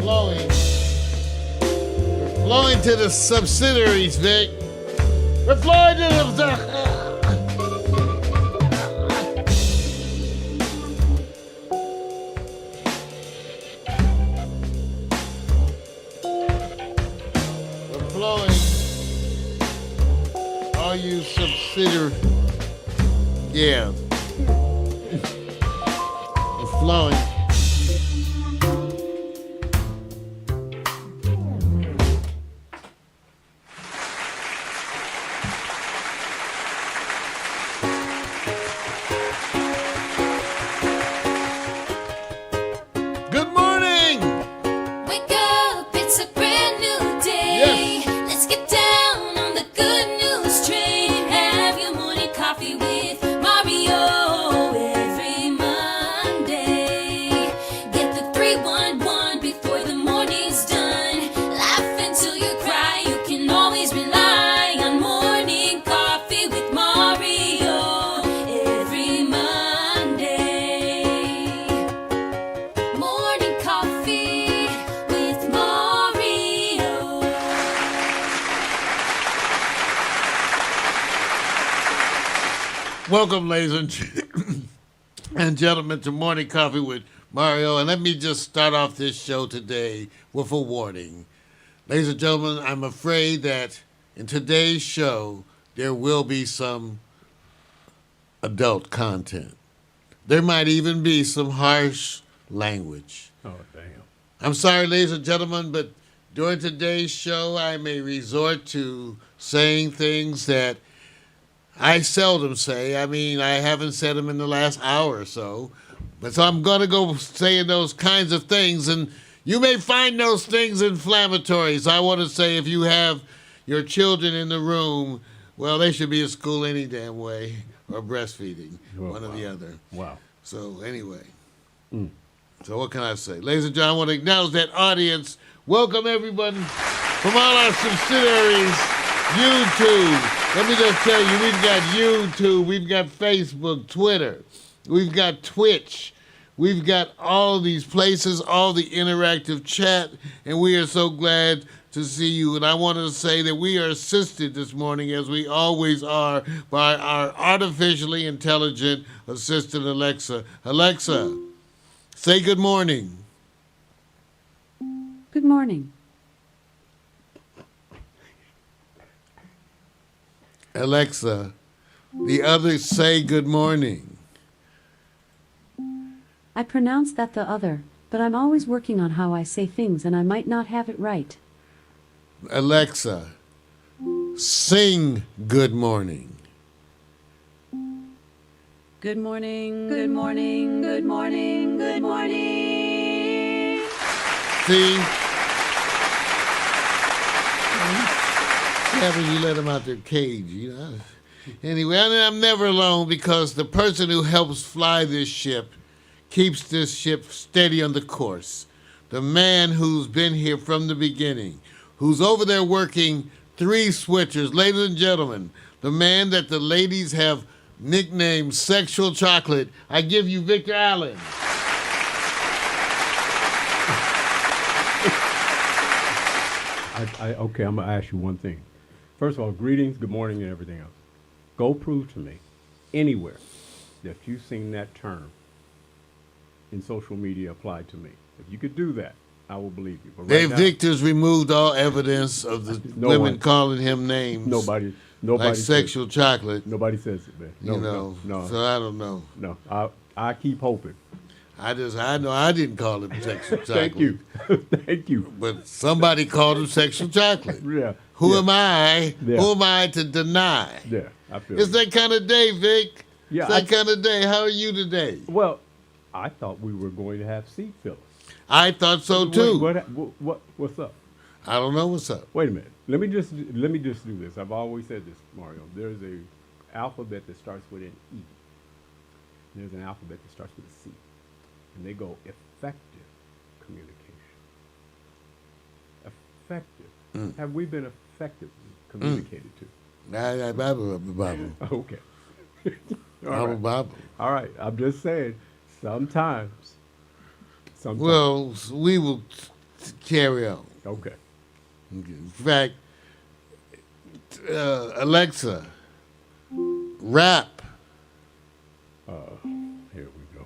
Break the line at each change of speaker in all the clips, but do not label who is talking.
flowing. We're flowing to the subsidiaries, Vic. We're flowing to the... We're flowing. All you subsidiaries. Yeah. We're flowing. Good morning.
Wake up, it's a brand new day.
Yes.
Let's get down on the good news train. Have your morning coffee with Mario every Monday. Get the 311 before the morning's done. Laugh until you cry. You can always rely on morning coffee with Mario every Monday. Morning coffee with Mario.
Welcome, ladies and gentlemen, to Morning Coffee with Mario. And let me just start off this show today with a warning. Ladies and gentlemen, I'm afraid that in today's show, there will be some adult content. There might even be some harsh language.
Oh, damn.
I'm sorry, ladies and gentlemen, but during today's show, I may resort to saying things that I seldom say. I mean, I haven't said them in the last hour or so. But so I'm going to go saying those kinds of things, and you may find those things inflammatory. So I want to say if you have your children in the room, well, they should be at school any damn way or breastfeeding,
Oh,
one or the other.
Wow.
So anyway, so what can I say? Ladies and gentlemen, I want to acknowledge that audience. Welcome everyone from all our subsidiaries, YouTube. Let me just tell you, we've got YouTube, we've got Facebook, Twitter, we've got Twitch, we've got all these places, all the interactive chat, and we are so glad to see you. And I want to say that we are assisted this morning, as we always are, by our artificially intelligent assistant, Alexa. Alexa, say good morning.
Good morning.
Alexa, the others say good morning.
I pronounce that the other, but I'm always working on how I say things and I might not have it right.
Alexa, sing good morning.
Good morning, good morning, good morning, good morning.
See? Yeah, when you let them out their cage, you know. Anyway, I'm never alone because the person who helps fly this ship keeps this ship steady on the course. The man who's been here from the beginning, who's over there working 3 switchers. Ladies and gentlemen, the man that the ladies have nicknamed Sexual Chocolate, I give you Victor Allen.
Okay, I'm going to ask you one thing. First of all, greetings, good morning, and everything else. Go prove to me anywhere that you've seen that term in social media applied to me. If you could do that, I will believe you. But right now,
Victor's removed all evidence of the
No
women
one.
calling him names.
nobody
like
says-
Sexual Chocolate.
Nobody says it, man. No,
You know,
no.
so I don't know.
No, I keep hoping.
I know I didn't call him Sexual Chocolate.
Thank you. Thank you.
But somebody called him Sexual Chocolate.
Yeah.
Who
yeah.
am I?
Yeah.
Who am I to deny?
Yeah, I feel
It's
you.
that kind of day, Vic.
Yeah,
It's that kind of day. How are you today?
Well, I thought we were going to have seat fillers.
I thought so too.
What's up?
I don't know what's up.
Wait a minute. Let me just do this. I've always said this, Mario. There's a alphabet that starts with an E. There's an alphabet that starts with a C. And they go effective communication. Effective. Have we been effectively communicated to? Okay. All right. All right. I'm just saying, sometimes.
Well, we will carry on.
Okay.
In fact, Alexa, rap.
Here we go.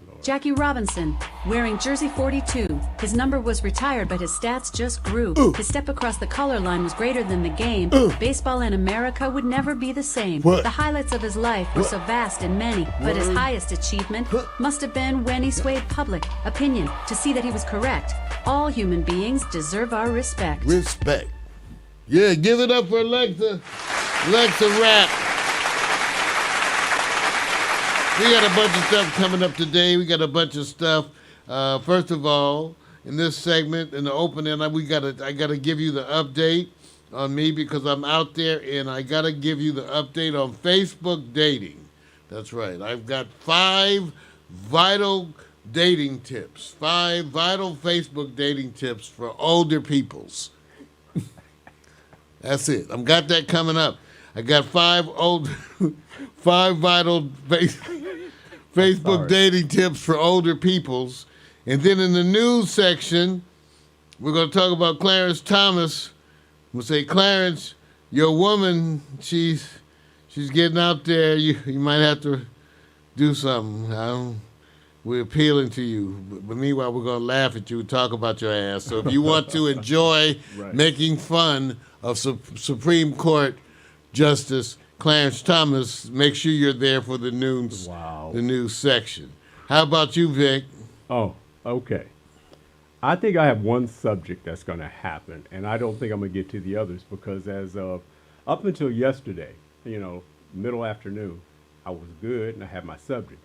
Lord.
Jackie Robinson, wearing jersey 42. His number was retired, but his stats just grew. His step across the color line was greater than the game. Baseball in America would never be the same.
What?
The highlights of his life were so vast and many, but his highest achievement must have been when he swayed public opinion to see that he was correct. All human beings deserve our respect.
Respect. Yeah, give it up for Alexa. Alexa rap. We got a bunch of stuff coming up today. We got a bunch of stuff. First of all, in this segment, in the opening, I gotta give you the update on me because I'm out there, and I gotta give you the update on Facebook dating. That's right. I've got 5 vital dating tips. 5 vital Facebook dating tips for older peoples. That's it. I've got that coming up. I got 5 vital Facebook dating tips for older peoples. And then in the news section, we're going to talk about Clarence Thomas. We'll say, Clarence, your woman, she's getting out there. You might have to do something. We're appealing to you. But meanwhile, we're going to laugh at you and talk about your ass. So if you want to enjoy making fun of Supreme Court Justice Clarence Thomas, make sure you're there for the news section. How about you, Vic?
Oh, okay. I think I have one subject that's going to happen, and I don't think I'm going to get to the others because as of up until yesterday, middle afternoon, I was good and I had my subjects.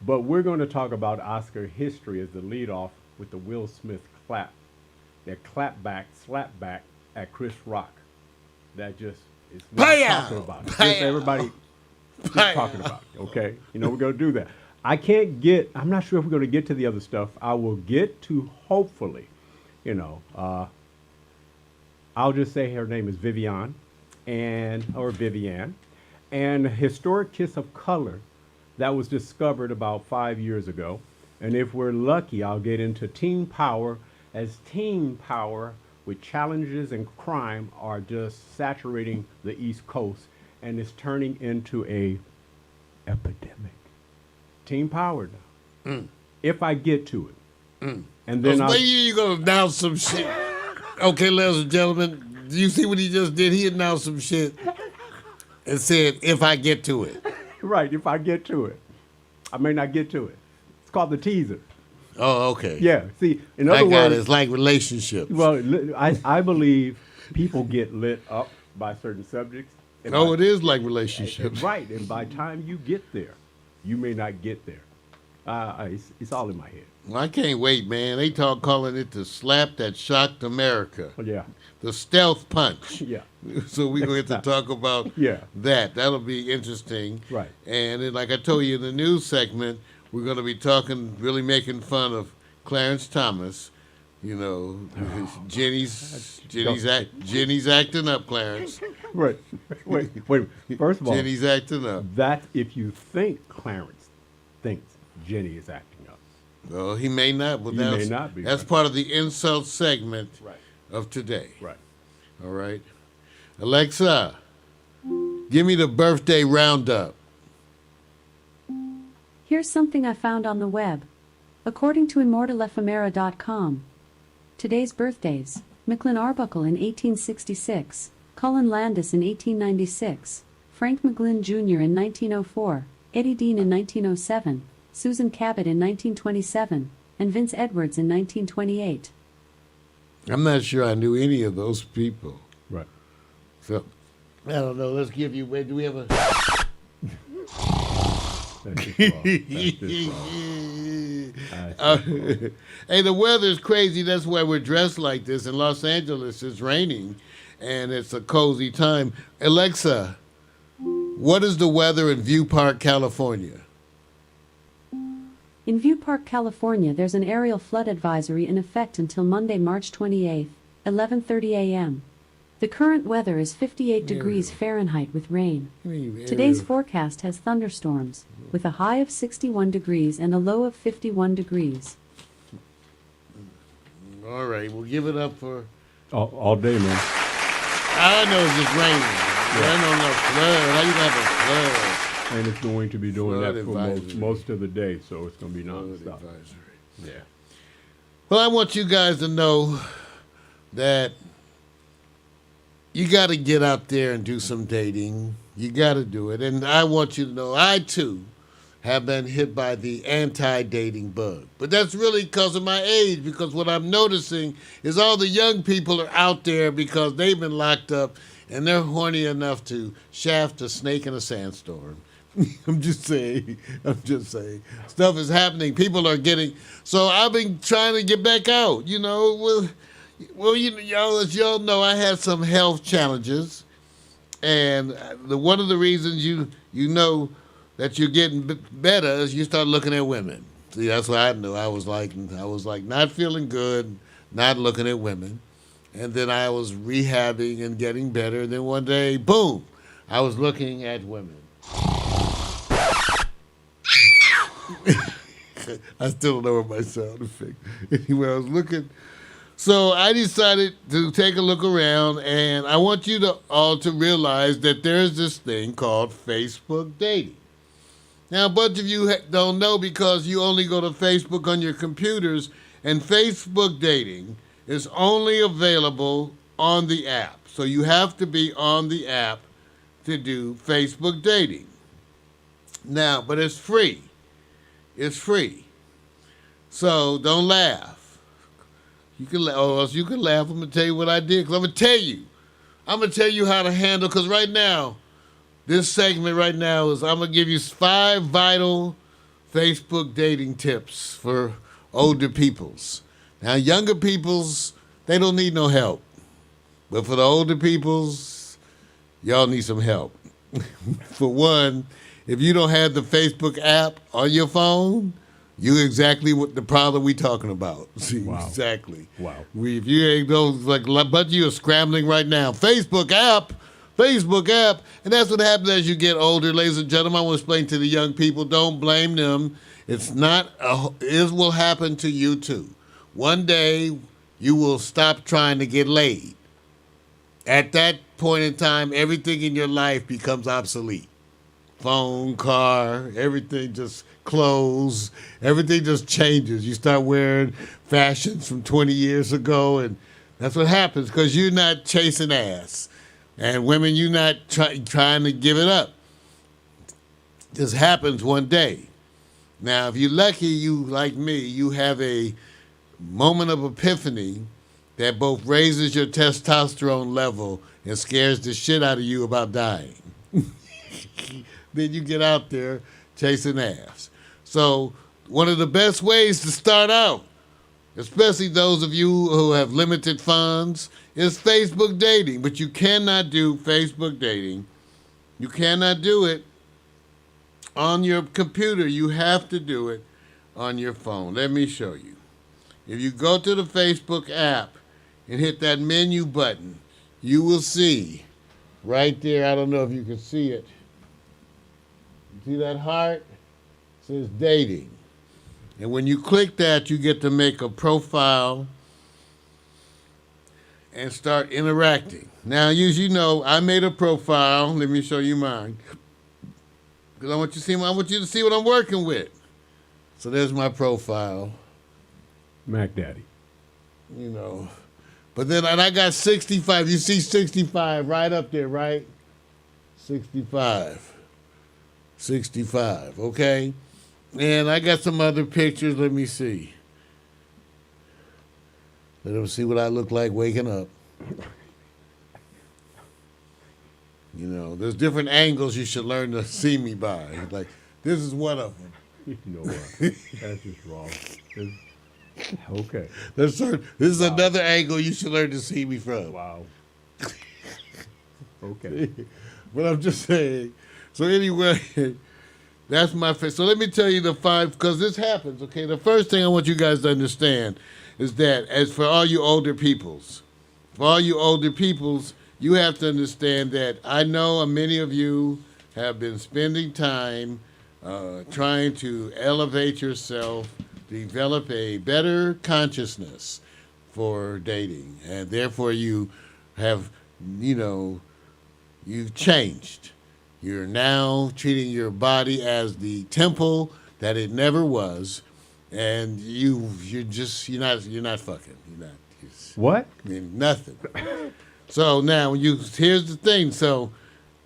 But we're going to talk about Oscar history as the lead off with the Will Smith clap. That slap back at Chris Rock. That just is what I'm talking about. Just everybody just talking about it, okay? We're going to do that. I'm not sure if we're going to get to the other stuff. I will get to, hopefully, I'll just say her name is Vivian, and a historic kiss of color that was discovered about 5 years ago. And if we're lucky, I'll get into teen power, as teen power with challenges and crime are just saturating the East Coast, and it's turning into a epidemic. Teen power now. If I get to it. And then
you're going to announce some shit. Okay, ladies and gentlemen, do you see what he just did? He announced some shit and said, if I get to it.
Right, if I get to it. I may not get to it. It's called the teaser.
Oh, okay.
Yeah, see, in other words,
it's like relationships.
Well, I believe people get lit up by certain subjects.
It is like relationships.
Right, and by the time you get there, you may not get there. It's all in my head.
Well, I can't wait, man. They calling it the slap that shocked America.
Oh, yeah.
The stealth punch.
Yeah.
So we're going to talk about that. That'll be interesting.
Right.
And then, like I told you in the news segment, we're going to be really making fun of Clarence Thomas. Jenny's acting up, Clarence.
Right. Wait. First of all,
Jenny's acting up.
That's if you think Clarence thinks Jenny is acting up.
Well, he may not. But
he may not be.
That's part of the insult segment of today.
Right.
All right. Alexa, give me the birthday roundup.
Here's something I found on the web. According to immortalephemera.com, today's birthdays: Macklin Arbuckle in 1866, Cullen Landis in 1896, Frank McGlynn Jr. in 1904, Eddie Dean in 1907, Susan Cabot in 1927, and Vince Edwards in 1928.
I'm not sure I knew any of those people.
Right.
So, I don't know. Let's give you. Do we have a? Hey, the weather's crazy. That's why we're dressed like this. In Los Angeles, it's raining, and it's a cozy time. Alexa, what is the weather in View Park, California?
In View Park, California, there's an aerial flood advisory in effect until Monday, March 28th, 11:30 a.m. The current weather is 58 degrees Fahrenheit with rain. Today's forecast has thunderstorms, with a high of 61 degrees and a low of 51 degrees.
All right, we'll give it up for.
All day, man.
I know it's just raining. I know no flood. How you gonna have a flood?
And it's going to be doing
Flood
that for
advisory.
most of the day, so it's going to be
Flood
nonstop.
advisory.
Yeah.
Well, I want you guys to know that you got to get out there and do some dating. You got to do it. And I want you to know I, too, have been hit by the anti-dating bug. But that's really because of my age, because what I'm noticing is all the young people are out there because they've been locked up and they're horny enough to shaft a snake in a sandstorm. I'm just saying. Stuff is happening. People are getting... So I've been trying to get back out, you know. Well, y'all, as y'all know, I had some health challenges. And one of the reasons you know that you're getting better is you start looking at women. See, that's what I knew. I was like not feeling good, not looking at women. And then I was rehabbing and getting better. And then one day, boom, I was looking at women. I still don't know what my sound effect. Anyway, I was looking. So I decided to take a look around, and I want you to all to realize that there's this thing called Facebook dating. Now, a bunch of you don't know because you only go to Facebook on your computers, and Facebook dating is only available on the app. So you have to be on the app to do Facebook dating. Now, but it's free. It's free. So don't laugh. You can laugh, or else you can laugh. I'm going to tell you what I did, because I'm going to tell you. I'm going to tell you how to handle, because right now, this segment right now is I'm going to give you 5 vital Facebook dating tips for older peoples. Now, younger peoples, they don't need no help. But for the older peoples, y'all need some help. For one, if you don't have the Facebook app on your phone, you exactly what the problem we talking about. See,
Wow.
Exactly.
Wow.
If you ain't those, like, but you are scrambling right now. Facebook app, and that's what happens as you get older, ladies and gentlemen. I want to explain to the young people, don't blame them. It's not, it will happen to you too. One day, you will stop trying to get laid. At that point in time, everything in your life becomes obsolete. Phone, car, everything, just clothes, everything just changes. You start wearing fashions from 20 years ago, and that's what happens because you're not chasing ass. And women, you're not trying to give it up. This happens one day. Now, if you're lucky, you, like me, you have a moment of epiphany that both raises your testosterone level and scares the shit out of you about dying. Then you get out there chasing ass. So one of the best ways to start out, especially those of you who have limited funds, is Facebook dating. But you cannot do Facebook dating. You cannot do it on your computer. You have to do it on your phone. Let me show you. If you go to the Facebook app and hit that menu button, you will see right there, I don't know if you can see it. See that heart? It says dating. And when you click that, you get to make a profile and start interacting. Now, as you know, I made a profile. Let me show you mine. Because I want you to see what I'm working with. So there's my profile.
Mac Daddy.
You know. But then, and I got 65. You see 65 right up there, right? 65. 65, okay? And I got some other pictures. Let me see. Let them see what I look like waking up. You know, there's different angles you should learn to see me by. Like, this is one of them.
You know what? That's just wrong. Okay.
This is another angle you should learn to see me from.
Wow. Okay.
But I'm just saying. So anyway, that's my face. So let me tell you the 5, because this happens, okay? The first thing I want you guys to understand is that as for all you older peoples, you have to understand that I know many of you have been spending time trying to elevate yourself, develop a better consciousness for dating, and therefore you have, you've changed. You're now treating your body as the temple that it never was, and you're not fucking.
What?
I mean, nothing. So now here's the thing. So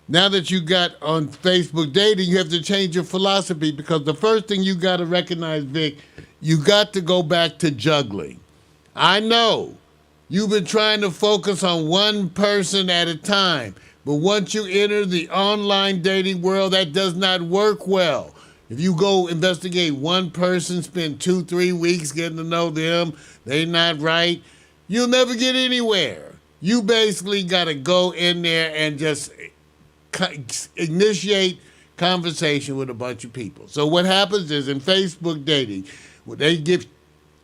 now that you got on Facebook dating, you have to change your philosophy, because the first thing you got to recognize, Vic, you got to go back to juggling. I know you've been trying to focus on one person at a time, but once you enter the online dating world, that does not work well. If you go investigate one person, spend 2-3 weeks getting to know them, they not right, you'll never get anywhere. You basically got to go in there and just initiate conversation with a bunch of people. So what happens is, in Facebook dating, they give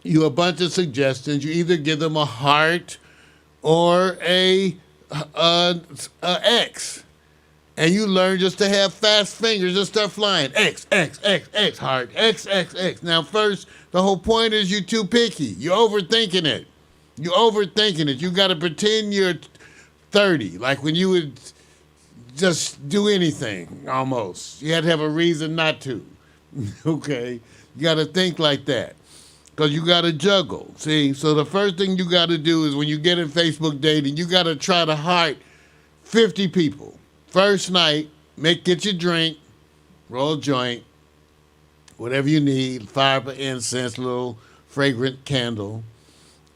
you a bunch of suggestions. You either give them a heart or a X, and you learn just to have fast fingers, just start flying X, X, X, X, heart, X, X, X. Now, first, the whole point is you're too picky. You're overthinking it. You got to pretend you're 30, like when you would just do anything, almost. You had to have a reason not to, okay? You got to think like that, because you got to juggle, see? So the first thing you got to do is, when you get in Facebook dating, you got to try to heart 50 people. First night, get your drink, roll a joint, whatever you need, fire up an incense, little fragrant candle.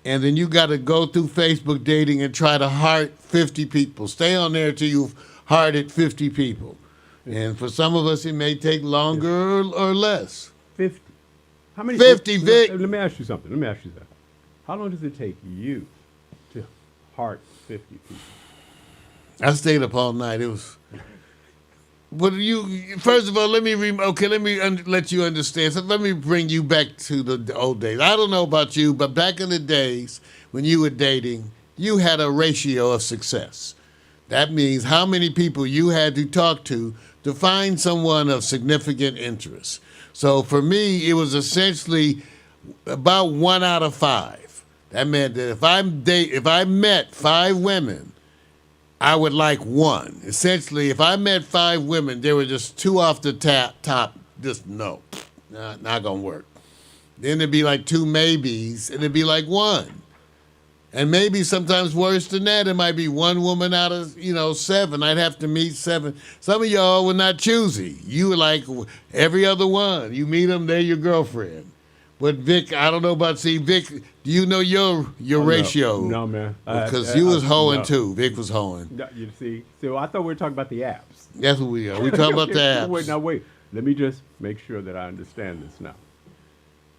And then you got to go through Facebook dating and try to heart 50 people. Stay on there till you've hearted 50 people. And for some of us, it may take longer or less.
50. How many?
50, Vic.
Let me ask you something. How long does it take you to heart 50 people?
I stayed up all night. It was. But first of all, let me let you understand. So let me bring you back to the old days. I don't know about you, but back in the days when you were dating, you had a ratio of success. That means how many people you had to talk to find someone of significant interest. So for me, it was essentially about 1 out of 5. That meant that if I met 5 women, I would like 1. Essentially, if I met 5 women, there were just 2 off the top. Just no, not gonna work. Then there'd be like 2 maybes, and it'd be like 1. And maybe sometimes worse than that, it might be 1 woman out of 7. I'd have to meet 7. Some of y'all were not choosy. You were like every other one. You meet them, they're your girlfriend. But Vic, I don't know about Vic. Do you know your ratio?
No, man.
Because you was hoeing too. Vic was hoeing.
No, you see, so I thought we were talking about the apps.
That's what we are. We talking about the apps.
Wait. Let me just make sure that I understand this now.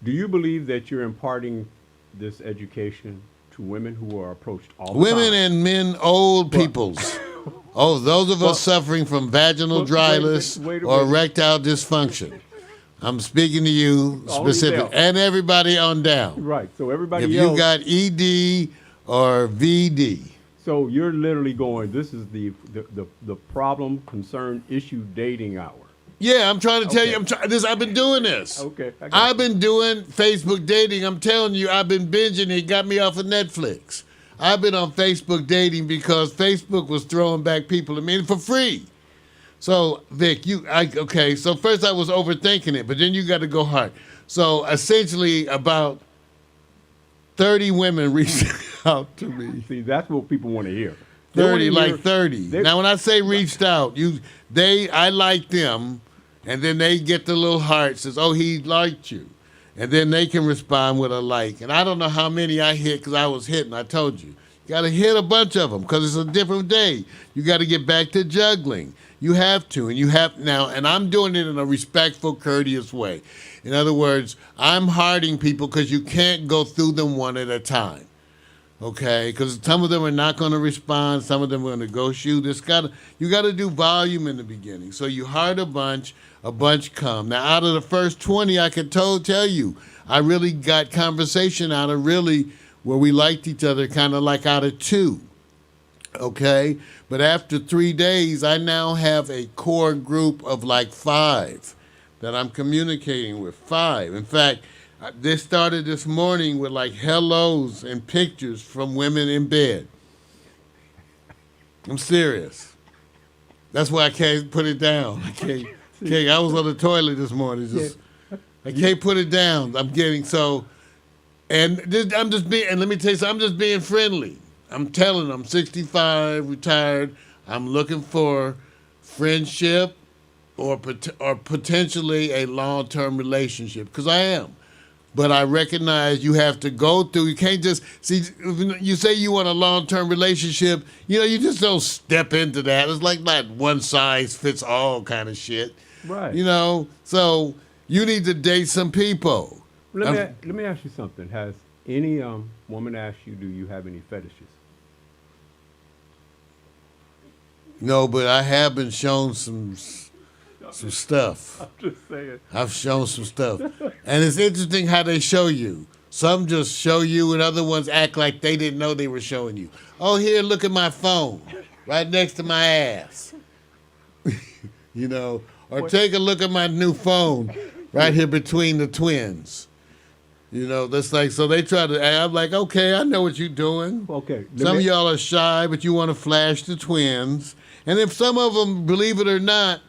Do you believe that you're imparting this education to women who are approached all the time?
Women and men, old peoples. Those of us suffering from vaginal dryness or erectile dysfunction. I'm speaking to you specifically, and everybody on down.
Right. So everybody
else. If you got ED or VD.
So you're literally going, this is the problem, concern, issue dating hour.
Yeah, I'm trying to tell you. I've been doing this.
Okay.
I've been doing Facebook dating. I'm telling you, I've been binging. It got me off of Netflix. I've been on Facebook dating because Facebook was throwing back people to me for free. So, Vic, so first I was overthinking it, but then you got to go hard. So, essentially, about 30 women reached out to me.
See, that's what people want to hear.
30. Now, when I say reached out, I like them, and then they get the little heart, says, oh, he liked you. And then they can respond with a like. And I don't know how many I hit because I was hitting, I told you. You got to hit a bunch of them because it's a different day. You got to get back to juggling. You have to, and you have now, and I'm doing it in a respectful, courteous way. In other words, I'm hearting people because you can't go through them one at a time, okay? Because some of them are not going to respond. Some of them are going to go shoot. You got to do volume in the beginning. So you heart a bunch come. Now, out of the first 20, I can tell you, I really got conversation out of really where we liked each other, kind of like out of 2. Okay, but after 3 days, I now have a core group of like 5 that I'm communicating with. 5. In fact, They started this morning with like hellos and pictures from women in bed. I'm serious. That's why I can't put it down. I can't. I was on the toilet this morning. I can't put it down. I'm getting so, and I'm just being. And let me tell you something. I'm just being friendly. I'm telling them, I'm 65, retired. I'm looking for friendship or potentially a long-term relationship, because I am. But I recognize you have to go through. You can't just see. You say you want a long-term relationship. You just don't step into that. It's like not one size fits all kind of shit.
Right.
So you need to date some people.
Let me ask you something. Has any woman asked you, do you have any fetishes?
No, but I have been shown some stuff.
I'm just saying.
I've shown some stuff. And it's interesting how they show you. Some just show you and other ones act like they didn't know they were showing you. Oh, here, look at my phone right next to my ass. Or take a look at my new phone right here between the twins. That's like, so they try to, I'm like, okay, I know what you're doing.
Okay.
Some of y'all are shy, but you want to flash the twins. And if some of them, believe it or not,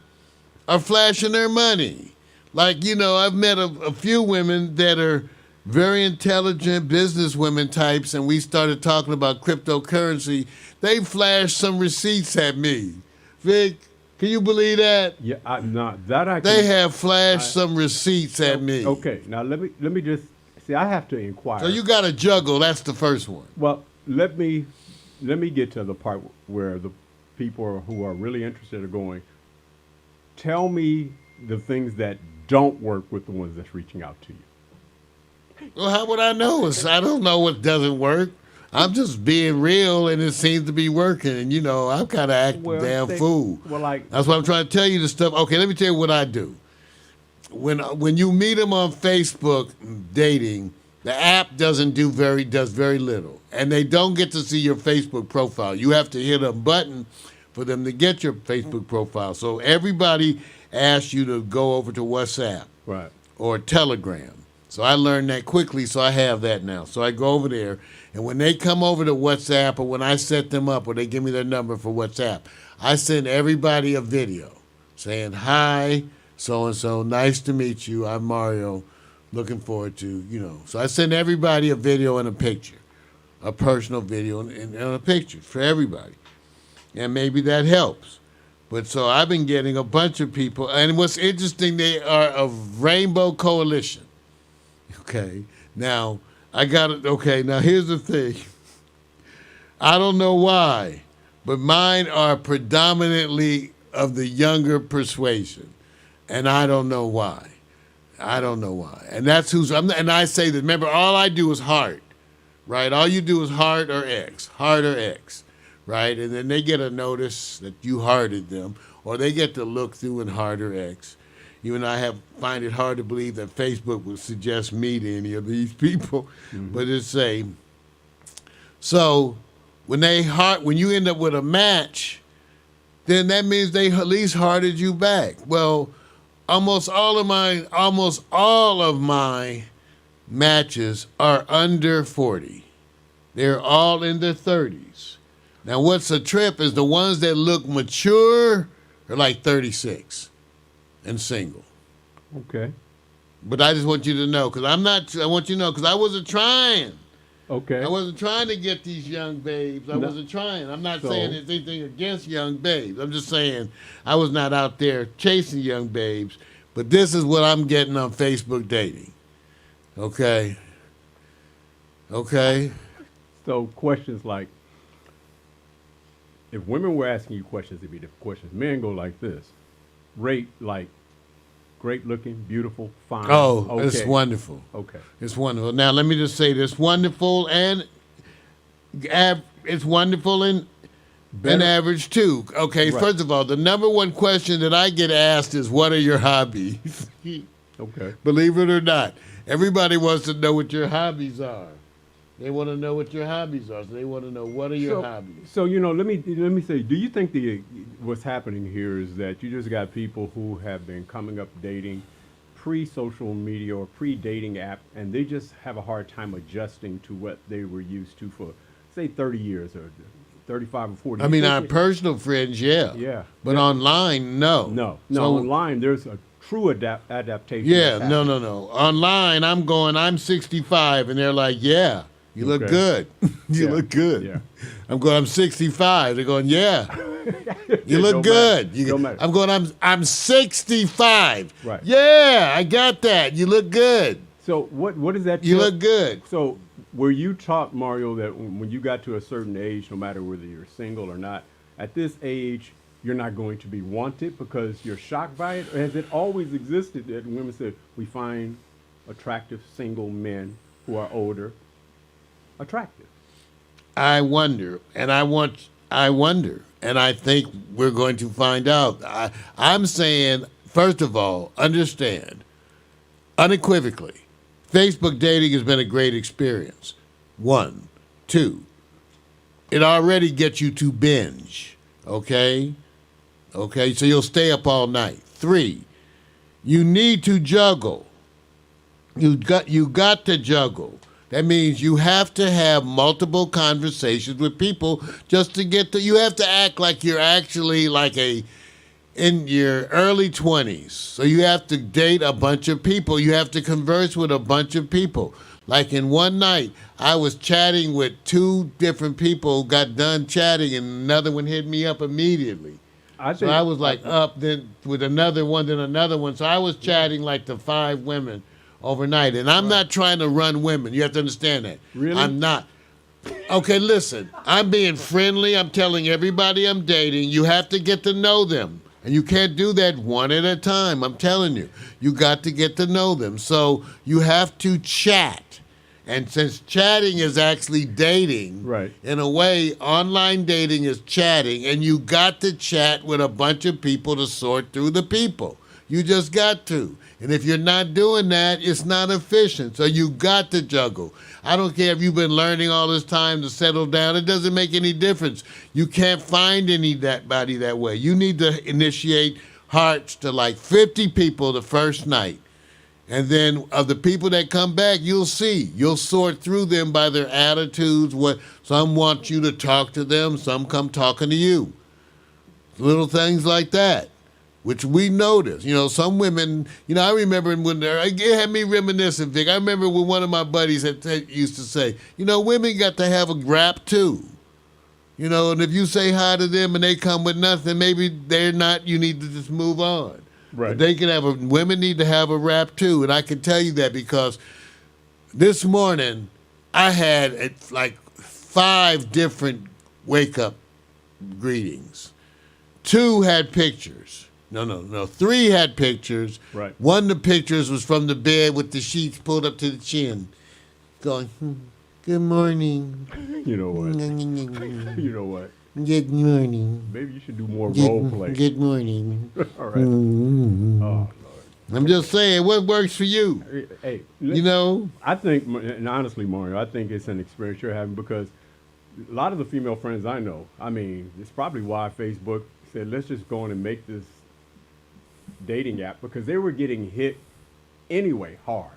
are flashing their money. Like, I've met a few women that are very intelligent business women types, and we started talking about cryptocurrency. They flashed some receipts at me. Vic, can you believe that?
Yeah, that I can.
They have flashed some receipts at me.
Okay, now let me just see. I have to inquire.
So you got to juggle. That's the first one.
Well, let me get to the part where the people who are really interested are going. Tell me the things that don't work with the ones that's reaching out to you.
Well, how would I know? I don't know what doesn't work. I'm just being real, and it seems to be working. And I'm kind of acting damn fool.
Well,
that's why I'm trying to tell you the stuff. Okay, let me tell you what I do. When you meet them on Facebook dating, the app does very little, and they don't get to see your Facebook profile. You have to hit a button for them to get your Facebook profile. So everybody asks you to go over to WhatsApp,
right,
or Telegram. So I learned that quickly, so I have that now. So I go over there, and when they come over to WhatsApp, or when I set them up, or they give me their number for WhatsApp, I send everybody a video saying, "Hi, so-and-so, nice to meet you. I'm Mario, looking forward to, So I send everybody a video and a picture, a personal video and a picture for everybody. And maybe that helps. But so I've been getting a bunch of people, and what's interesting, they are a rainbow coalition. Okay, now now here's the thing. I don't know why, but mine are predominantly of the younger persuasion, and I don't know why. And that's and I say that, remember, all I do is heart, right? All you do is heart or X, right? And then they get a notice that you hearted them, or they get to look through and heart or X. Even I find it hard to believe that Facebook would suggest me to any of these people, but it's so when you end up with a match, then that means they at least hearted you back. Well, almost all of my matches are under 40. They're all in their 30s. Now, what's a trip is the ones that look mature are like 36 and single.
Okay.
But I just want you to know, because I want you to know, because I wasn't trying.
Okay.
I wasn't trying to get these young babes. I wasn't trying. I'm not saying there's anything against young babes. I'm just saying I was not out there chasing young babes. But this is what I'm getting on Facebook dating. Okay?
So questions like, if women were asking you questions, it'd be different questions. Men go like this. Rate, like, great looking, beautiful, fine.
Oh,
okay.
It's wonderful.
Okay.
It's wonderful. Now, let me just say this. Wonderful and it's wonderful and average, too. Okay,
Right.
First of all, the number one question that I get asked is, what are your hobbies?
Okay.
Believe it or not. Everybody wants to know what your hobbies are. They want to know what your hobbies are. So they want to know, what are your hobbies?
So, let me say, do you think what's happening here is that you just got people who have been coming up dating pre-social media or pre-dating app, and they just have a hard time adjusting to what they were used to for, say, 30 years or 35 or 40.
I mean, our personal friends, yeah.
Yeah.
But online, no.
No,
So,
online there's a true adaptation.
yeah,
that's
no,
happening.
no, no. Online, I'm 65, and they're like, yeah, you look
Okay.
good. you
Yeah,
look good.
yeah.
I'm 65. They're going, yeah, you look
Don't
good.
matter. Don't matter.
I'm 65.
Right.
Yeah, I got that. You look good.
So what is that?
You
tell-
look good.
So were you taught, Mario, that when you got to a certain age, no matter whether you're single or not, at this age, you're not going to be wanted because you're shocked by it? Or has it always existed that women said, we find attractive single men who are older attractive?
I wonder, and I wonder, and I think we're going to find out. I'm saying, first of all, understand, unequivocally, Facebook dating has been a great experience. 1, 2, it already gets you to binge, okay? Okay, so you'll stay up all night. 3, you need to juggle. You got to juggle. That means you have to have multiple conversations with people just to get to. You have to act like you're actually in your early 20s. So you have to date a bunch of people. You have to converse with a bunch of people. Like in one night, I was chatting with 2 different people, got done chatting, and another one hit me up immediately. So I was like up then with another one, then another one. So I was chatting like to 5 women overnight. And I'm not trying to run women. You have to understand that.
Really?
I'm not. Okay, listen. I'm being friendly. I'm telling everybody I'm dating. You have to get to know them. And you can't do that one at a time. I'm telling you. You got to get to know them. So you have to chat. And since chatting is actually dating,
Right.
in a way, online dating is chatting, and you got to chat with a bunch of people to sort through the people. You just got to. And if you're not doing that, it's not efficient. So you got to juggle. I don't care if you've been learning all this time to settle down. It doesn't make any difference. You can't find anybody that way. You need to initiate hearts to like 50 people the first night. And then of the people that come back, you'll see. You'll sort through them by their attitudes. What some want you to talk to them, some come talking to you. Little things like that, which we notice. You know, some women, I remember when it had me reminiscing, Vic. I remember when one of my buddies used to say, women got to have a rap too. And if you say hi to them and they come with nothing, maybe they're not, you need to just move on.
Right.
But they can women need to have a rap too. And I can tell you that because this morning I had like 5 different wake up greetings. 2 had pictures. No. 3 had pictures.
Right.
One of the pictures was from the bed with the sheets pulled up to the chin, going, good morning.
You know what? You know what?
Good morning.
Maybe you should do more role play.
Good morning.
All right. Oh, Lord.
I'm just saying, what works for you?
Hey, I think, and honestly, Mario, I think it's an experience you're having because a lot of the female friends I know, I mean, it's probably why Facebook said, let's just go on and make this dating app because they were getting hit anyway hard.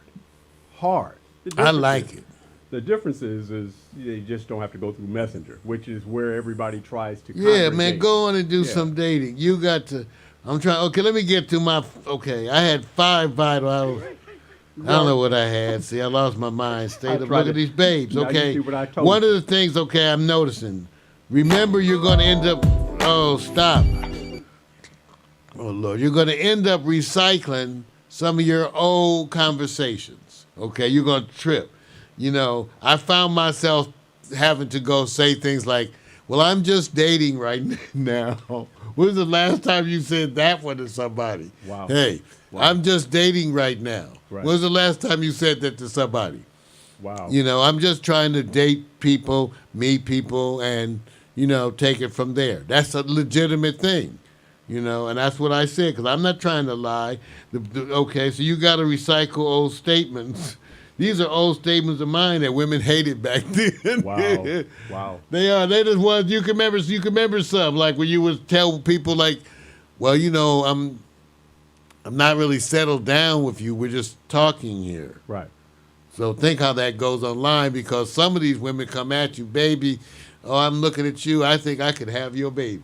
I like it.
The difference is they just don't have to go through Messenger, which is where everybody tries to
Yeah, man,
congregate.
go on and do
Yeah.
some dating. You got to. I'm trying. Okay, let me get to my. Okay, I had 5 vital. I don't know what I had. See, I lost my mind. Stay
I
to
tried
look
to-
at these babes.
Now you
Okay,
see what I told
one
you.
of the things. Okay, I'm noticing. Remember, you're going to end up. Oh, stop. Oh Lord, you're going to end up recycling some of your old conversations. Okay, you're going to trip. I found myself having to go say things like, well, I'm just dating right now. When was the last time you said that one to somebody?
Wow.
Hey,
Wow.
I'm just dating right now.
Right.
When was the last time you said that to somebody?
Wow.
I'm just trying to date people, meet people, and, take it from there. That's a legitimate thing. And that's what I said, because I'm not trying to lie. Okay, so you got to recycle old statements. These are old statements of mine that women hated back then.
Wow. Wow.
They are. They just ones you can remember some, like when you would tell people like, well, I'm not really settled down with you. We're just talking here.
Right.
So think how that goes online, because some of these women come at you, baby. Oh, I'm looking at you. I think I could have your baby.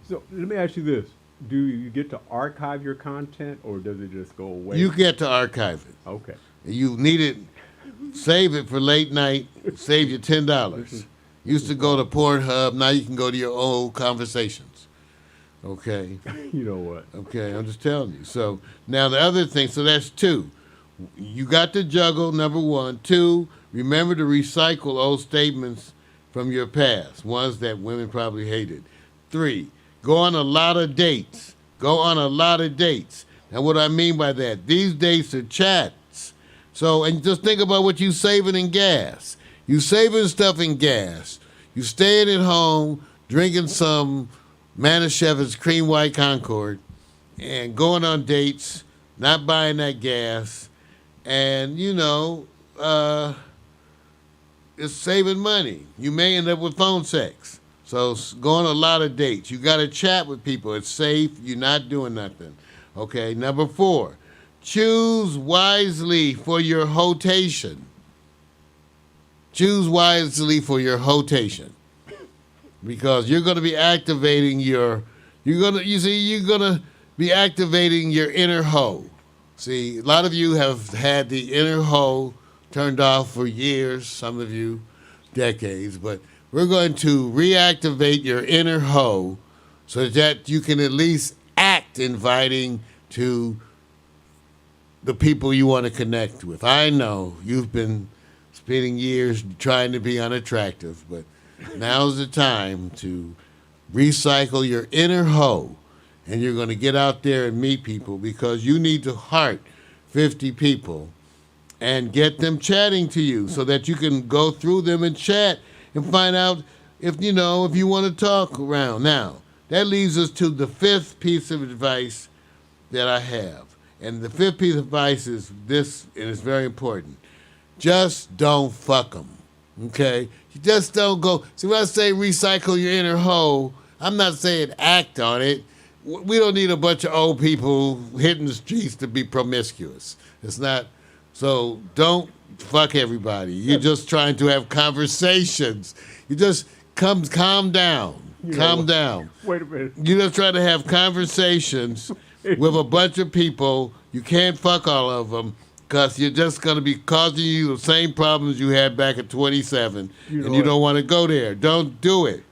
So let me ask you this. Do you get to archive your content, or does it just go away?
You get to archive it.
Okay.
You need it. Save it for late night. Save you $10. Used to go to Pornhub. Now you can go to your old conversations. Okay.
You know what?
Okay, I'm just telling you. So now the other thing, so that's 2. You got to juggle, number 1. 2, remember to recycle old statements from your past, ones that women probably hated. 3, go on a lot of dates. Go on a lot of dates. And what I mean by that, these dates are chats. So, and just think about what you saving in gas. You saving stuff in gas. You staying at home, drinking some Manischewitz Cream White Concord, and going on dates, not buying that gas, and, it's saving money. You may end up with phone sex. So go on a lot of dates. You got to chat with people. It's safe. You're not doing nothing. Okay, number 4, choose wisely for your hotation. Choose wisely for your hotation. Because you're going to be activating you're going to be activating your inner hoe. See, a lot of you have had the inner hoe turned off for years, some of you decades, but we're going to reactivate your inner hoe so that you can at least act inviting to the people you want to connect with. I know you've been spending years trying to be unattractive, but now's the time to recycle your inner hoe, and you're going to get out there and meet people, because you need to heart 50 people and get them chatting to you so that you can go through them and chat and find out if you want to talk around. Now, that leads us to the 5th piece of advice that I have. And the 5th piece of advice is this, and it's very important. Just don't fuck them, okay? You just don't go. See, when I say recycle your inner hoe, I'm not saying act on it. We don't need a bunch of old people hitting the streets to be promiscuous. It's not. So don't fuck everybody. You're just trying to have conversations. You just calm down. Calm down.
Wait a minute.
You're just trying to have conversations with a bunch of people. You can't fuck all of them, because you're just going to be causing you the same problems you had back at 27, and you don't want to go there. Don't do it.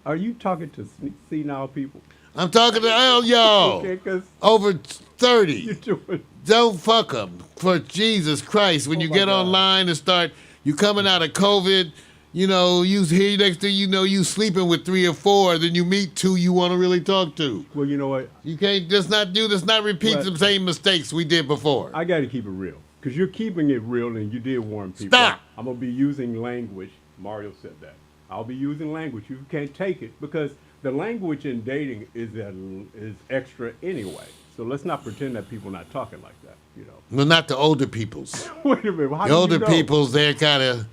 Are you talking to senile people?
I'm talking to all y'all
Okay, 'cause
over 30.
you're doing.
Don't fuck them, for Jesus Christ. When you
my
get
God.
online and start, you coming out of COVID, you here next thing you know, you sleeping with 3 or 4, then you meet 2 you want to really talk to.
Well, you know what?
You can't just not do this, not repeat
What?
the same mistakes we did before.
I got to keep it real, because you're keeping it real, and you did warn people.
Stop.
I'm gonna be using language. Mario said that. I'll be using language. You can't take it, because the language in dating is extra anyway. So let's not pretend that people not talking like that.
Well, not the older peoples.
Wait a minute. How
The
do you
older
know?
peoples, they kind of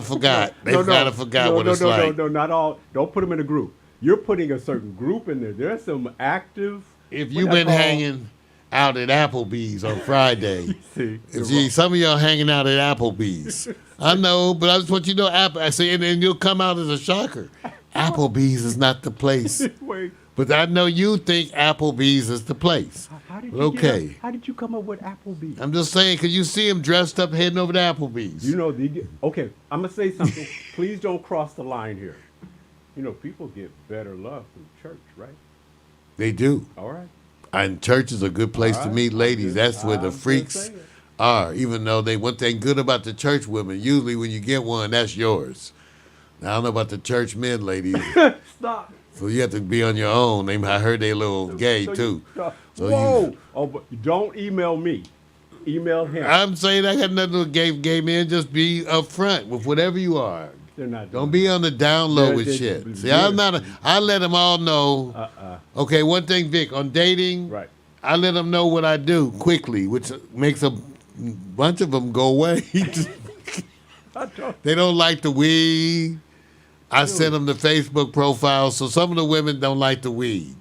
forgot. They
No,
kind of forgot what it's like.
No, not all. Don't put them in a group. You're putting a certain group in there. There's some active.
If
what
you've
I
been
call-
hanging out at Applebee's on Friday,
See, you're
see,
wrong.
some of y'all hanging out at Applebee's. I know, but I just want you to know, I say, and you'll come out as a shocker. Applebee's is not the place.
Wait.
But I know you think Applebee's is the place.
How did
But
you get
okay.
up- how did you come up with Applebee's?
I'm just saying, because you see him dressed up heading over to Applebee's.
Okay, I'm gonna say something. Please don't cross the line here. People get better love through church, right?
They do.
All right.
And church is a good place to
All right.
meet ladies. That's where
I'm
the
just
freaks
saying.
are. Even though one thing good about the church women, usually when you get one, that's yours. Now, I don't know about the church men, ladies.
Stop.
So you have to be on your own. I heard they a little gay,
So
too. So
Whoa! But don't email me. Email him.
I'm saying I got nothing with gay men. Just be upfront with whatever you are.
They're not.
Don't
doing
be on the down low
They're-
with
they're-
shit. See,
yeah.
I let them all know. Okay, one thing, Vic, on dating,
Right.
I let them know what I do quickly, which makes a bunch of them go away.
I don't.
They don't like the weed. I sent them the Facebook profile, so some of the women don't like the weed,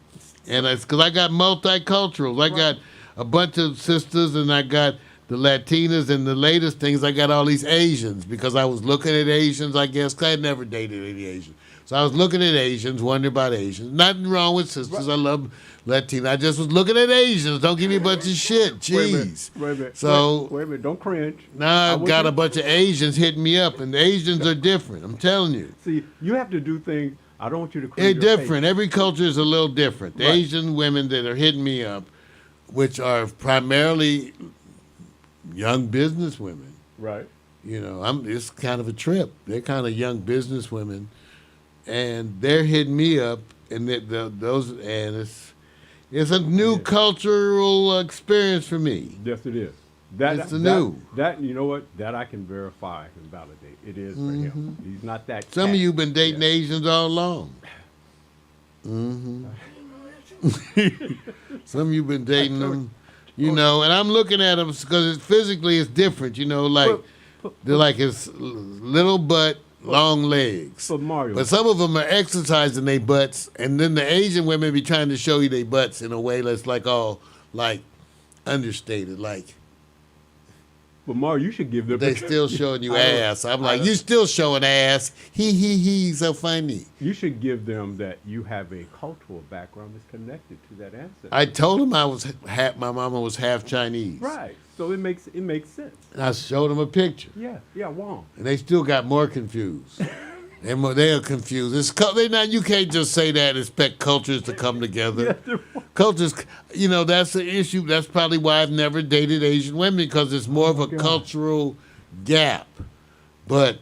and it's because I got multiculturals. a bunch of sisters, and I got the Latinas, and the latest things, I got all these Asians because I was looking at Asians, I guess, 'cause I had never dated any Asians. So I was looking at Asians, wondering about Asians. Nothing wrong with sisters. I love Latina. I just was looking at Asians. Don't give me a bunch of shit. Jeez.
Wait a minute.
So
wait a minute. Don't cringe.
now I've got
you-
a bunch of Asians hitting me up, and the Asians are different. I'm telling you.
See, you have to do things. I don't want you to cringe.
They're
your
different.
face.
Every culture is a little different. The
Right.
Asian women that are hitting me up, which are primarily young business women,
Right.
it's kind of a trip. They're kind of young business women, and they're hitting me up, and it's a new cultural experience for me.
Yes, it is.
It's new.
That you know what? That I can verify and validate. It is for him. He's not that.
Some of
cat.
you been dating Asians all along. Mm-hmm. Some of you been dating them, and I'm looking at them because physically it's different. They're like it's little butt, long legs.
But Mario,
But some of them are exercising their butts, and then the Asian women be trying to show you their butts in a way that's like all like understated, like
but Mario, you should give them.
they still showing you
I don't-
ass. I'm
I
like,
don't-
you still showing ass. He, so funny.
You should give them that you have a cultural background that's connected to that ancestor.
I told him my mama was half Chinese.
Right. So it makes sense.
And I showed them a picture,
Yeah. Yeah. Wrong.
and they still got more confused. They are confused. You can't just say that and expect cultures to come together. Cultures, that's the issue. That's probably why I've never dated Asian women, because it's more of a cultural gap. But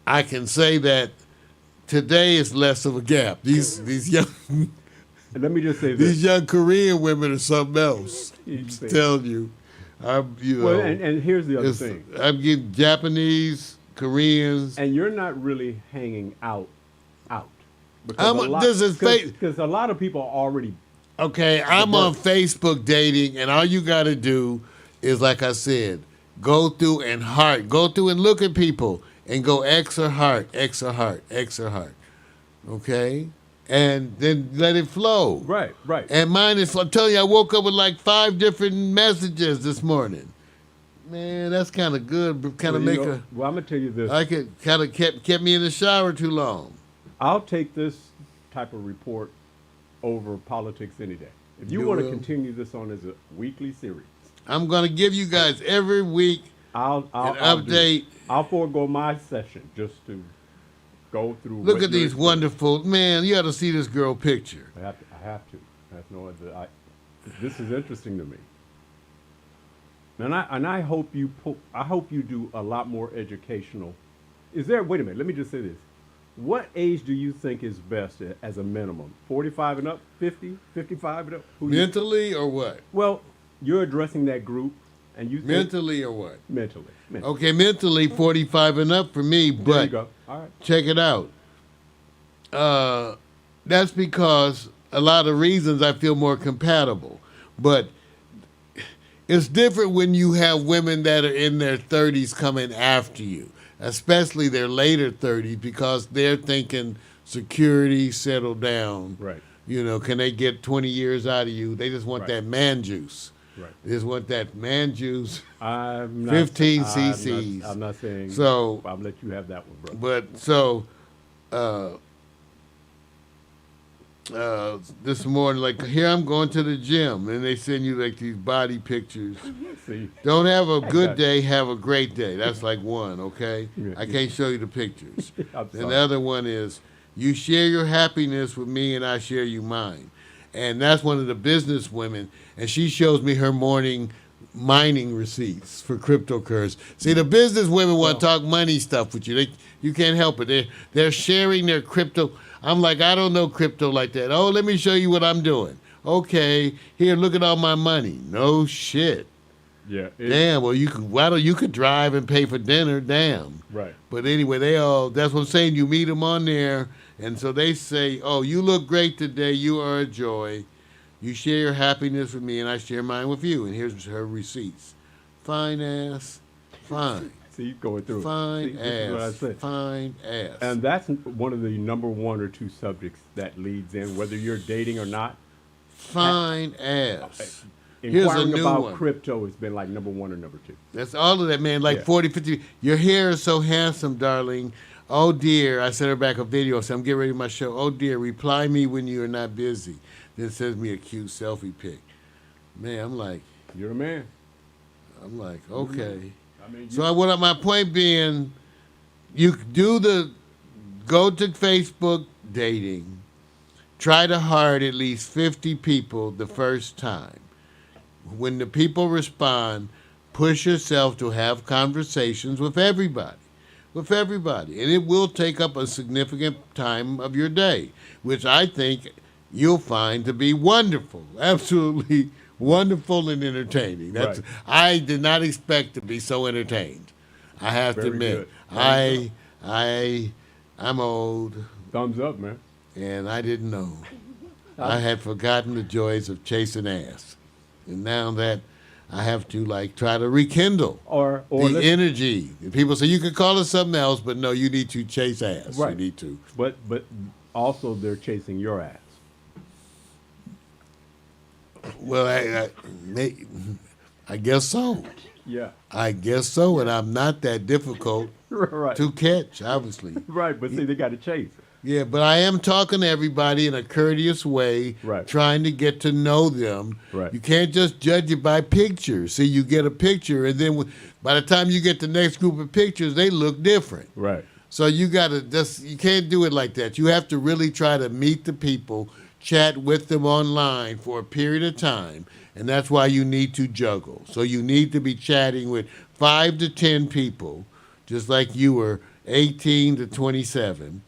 I can say that today is less of a gap. These young
And let me just say this.
these young Korean women are something else.
You
I'm
say-
telling you,
Well, and here's the other thing.
I'm getting Japanese, Koreans.
And you're not really hanging out.
This is fake.
Because a lot of people are already.
Okay, I'm on Facebook dating, and all you got to do is, like I said, go through and look at people and go X or heart, X or heart, X or heart. Okay? And then let it flow.
Right.
And mine is, I'm telling you, I woke up with like 5 different messages this morning. Man, that's kind of good, but kind of
Well, I'm gonna tell you this.
I could kind of kept me in the shower too long.
I'll take this type of report over politics any day. If you
You
want to
will?
continue this on as a weekly series,
I'm going to give you guys every week
I'll
an
I'll do it.
update.
I'll forego my session just to go through.
Look
what
at
you're
these
experiencing.
wonderful, man, you got to see this girl picture.
I have to. That's no other. This is interesting to me. And I hope you do a lot more educational. Wait a minute, let me just say this. What age do you think is best as a minimum? 45 and up, 50, 55 and up?
Mentally or what?
Well, you're addressing that group and you think
Mentally or what?
mentally.
Okay, mentally 45 and up for me,
There you
but
go. All right.
check it out. That's because a lot of reasons I feel more compatible. But it's different when you have women that are in their 30s coming after you, especially their later 30s, because they're thinking security, settle down.
Right.
Can they get 20 years out of you? They just want
Right.
that man juice.
Right.
They just want that man juice.
I'm not,
15
I'm not-
cc's.
I'm not saying.
So-
I'll let you have that one, bro.
But so, this morning, like, here I'm going to the gym, and they send you like these body pictures.
See,
Don't have a
got
good
it.
day, have a great day. That's like one, okay?
Yeah.
I can't show you the pictures.
I'm
And
sorry.
the other one is, you share your happiness with me, and I share you mine. And that's one of the business women, and she shows me her morning mining receipts for cryptocurrency. See, the business women want to talk money stuff with you. You can't help it. They're sharing their crypto. I'm like, I don't know crypto like that. Oh, let me show you what I'm doing. Okay, here, look at all my money. No shit.
yeah.
Damn. Well, you could drive and pay for dinner. Damn.
Right.
But anyway, that's what I'm saying. You meet them on there, and so they say, oh, you look great today. You are a joy. You share your happiness with me, and I share mine with you. And here's her receipts. Fine ass. Fine.
See, going through
Fine
it. See, this is what I
ass.
said.
Fine ass.
And that's one of the number 1 or 2 subjects that leads in, whether you're dating or not.
Fine ass. Here's a
inquiring
new
about
one.
crypto has been like number 1 or number 2.
That's all of that, man. Like
Yeah.
40, 50. Your hair is so handsome, darling. Oh, dear. I sent her back a video. So I'm getting ready for my show. Oh, dear. Reply me when you are not busy. Then sends me a cute selfie pic. Man, I'm like,
You're a man.
okay.
I mean,
So what my point being, you go to Facebook dating, try to hard at least 50 people the first time. When the people respond, push yourself to have conversations with everybody. And it will take up a significant time of your day, which I think you'll find to be wonderful. Absolutely wonderful and entertaining.
Right.
I did not expect to be so entertained. I have to
Very
admit.
good.
I'm old
thumbs up, man.
and I didn't know. I had forgotten the joys of chasing ass. And now that I have to try to rekindle
Or
the energy. And people say you can call it something else, but no, you need to chase ass.
Right.
You need to.
But also they're chasing your ass.
Well, I guess so.
Yeah.
I guess so, and I'm not that difficult
Right.
to catch, obviously.
Right, but see, they got to chase.
Yeah, but I am talking to everybody in a courteous way,
Right.
trying to get to know them.
Right.
You can't just judge it by pictures. See, you get a picture, and then by the time you get the next group of pictures, they look different.
Right.
So you can't do it like that. You have to really try to meet the people, chat with them online for a period of time, and that's why you need to juggle. So you need to be chatting with 5 to 10 people, just like you were 18 to 27,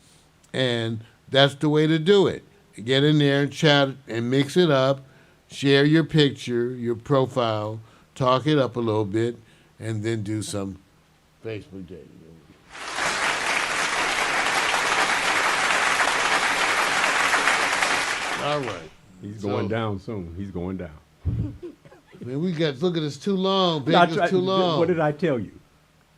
and that's the way to do it. Get in there and chat and mix it up, share your picture, your profile, talk it up a little bit, and then do some Facebook dating. All right.
He's going down soon. He's going down.
Man, look at this too long. Big
Not
is
try-
too long.
What did I tell you?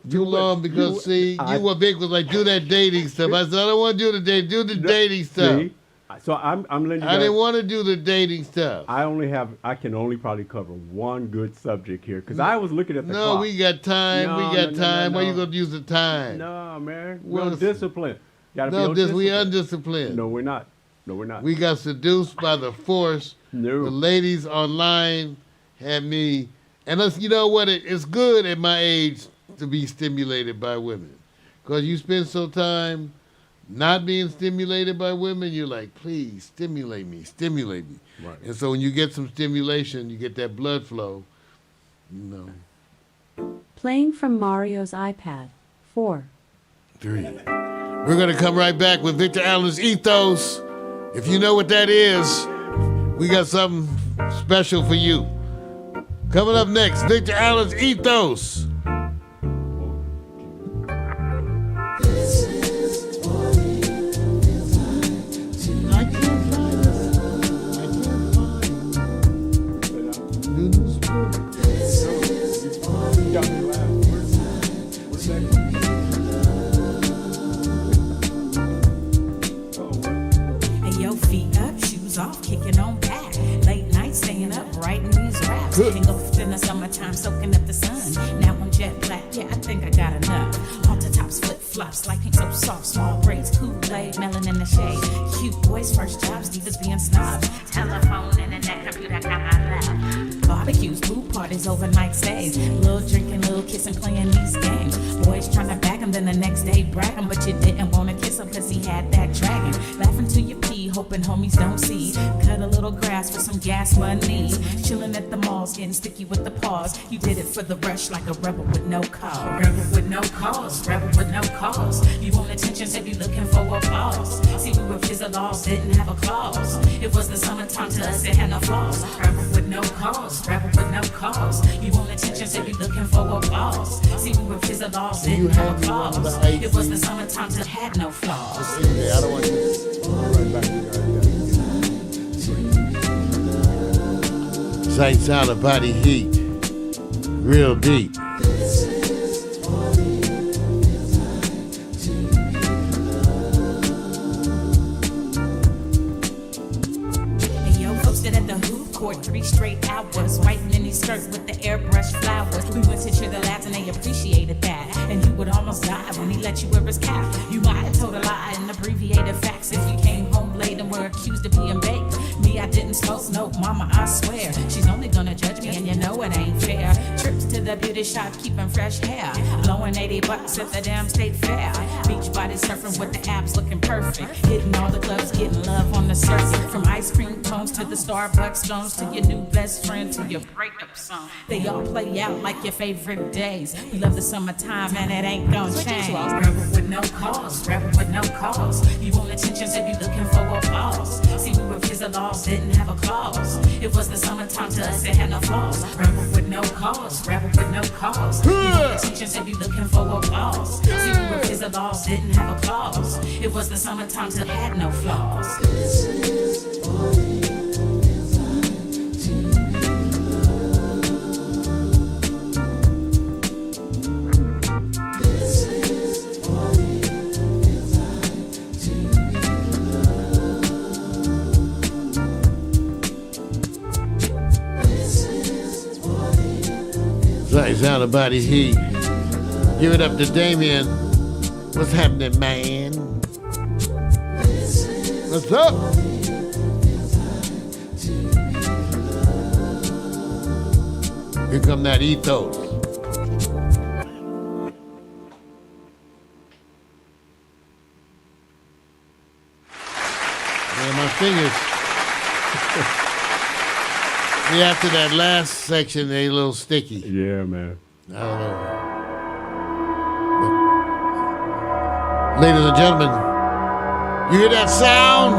Too long because, you were big was like, do that dating stuff. I said, I don't want to do the dating. Do the dating stuff.
See? So I'm letting you
I
guys,
didn't want to do the dating stuff.
I can only probably cover one good subject here because I was looking at the
No,
clock.
we got time.
No,
we got
no,
time.
no,
Why you
no.
going to use the time?
No, man.
Well,
We're on discipline. Gotta be
No,
on
we
discipline.
undisciplined.
No, we're not. No, we're not.
We got seduced by the force.
No.
The ladies online had me. And you know what? It's good at my age to be stimulated by women. Because you spend so time not being stimulated by women, you're like, please, stimulate me.
Right.
And so when you get some stimulation, you get that blood flow,
Playing from Mario's iPad. 4.
3. We're going to come right back with Victor Allen's Ethos. If you know what that is, we got something special for you. Coming up next, Victor Allen's Ethos.
And your feet up, shoes off, kicking on back. Late night, staying up, writing these raps. Getting off in the summertime, soaking up the sun. Now I'm jet black, yeah, I think I got enough. Halter tops, flip flops, liking so soft, small braids, Kool-Aid, melon in the shade. Cute boys, first jobs, divas being snobs. Telephone, internet, computer, got my lap. Barbecues, pool parties, overnight stays. Little drinking, little kissing, playing these games. Boys trying to back him, then the next day brag him, but you didn't want to kiss him cause he had that dragon. Laughing till you pee, hoping homies don't see. Cut a little grass for some gas money. Chilling at the malls, getting sticky with the paws. You did it for the rush like a rebel with no cause. Rebel with no cause, rebel with no cause. You want attention, so you looking for applause. See, we were fizzle laws, didn't have a clause. It was the summertime to us, it had no flaws. Rebel with no cause, rebel with no cause. You want attention, so you looking for applause. See, we were fizzle laws, didn't have a clause. It was the summertime to had no flaws.
I don't want to. Sights out of body heat. Real deep.
And yo, posted at the hoop court, 3 straight hours, whitening in his skirt with the airbrush flowers. We went to cheer the lads and they appreciated that. And you would almost die when he let you wear his cap. You might have told a lie and abbreviated facts if you came home late and were accused of being baked. Me, I didn't smoke, no, mama, I swear. She's only gonna judge me and you know it ain't fair. Trips to the beauty shop, keeping fresh hair. Blowing $80 at the damn state fair. Beach body surfing with the abs looking perfect. Hitting all the clubs, getting love on the circuit. From ice cream cones to the Starbucks loans to your new best friend to your breakup song. They all play out like your favorite days. We love the summertime and it ain't gonna change. Rebel with no cause, rebel with no cause. You want attention, so you looking for applause. See, we were kids, the laws didn't have a clause. It was the summertime to us, it had no flaws. Rebel with no cause, rebel with no cause. You want attention, so you looking for applause. See, we were kids, the laws didn't have a clause. It was the summertime to it had no flaws.
This is what it feels like to be loved. This is what it feels like to be loved. This is what it feels like. It's out about the heat. Give it up to Damien. What's happening, man? What's up? Here come that ethos. Man, my fingers. See, after that last section, they a little sticky.
Yeah, man.
I don't know. Ladies and gentlemen, you hear that sound?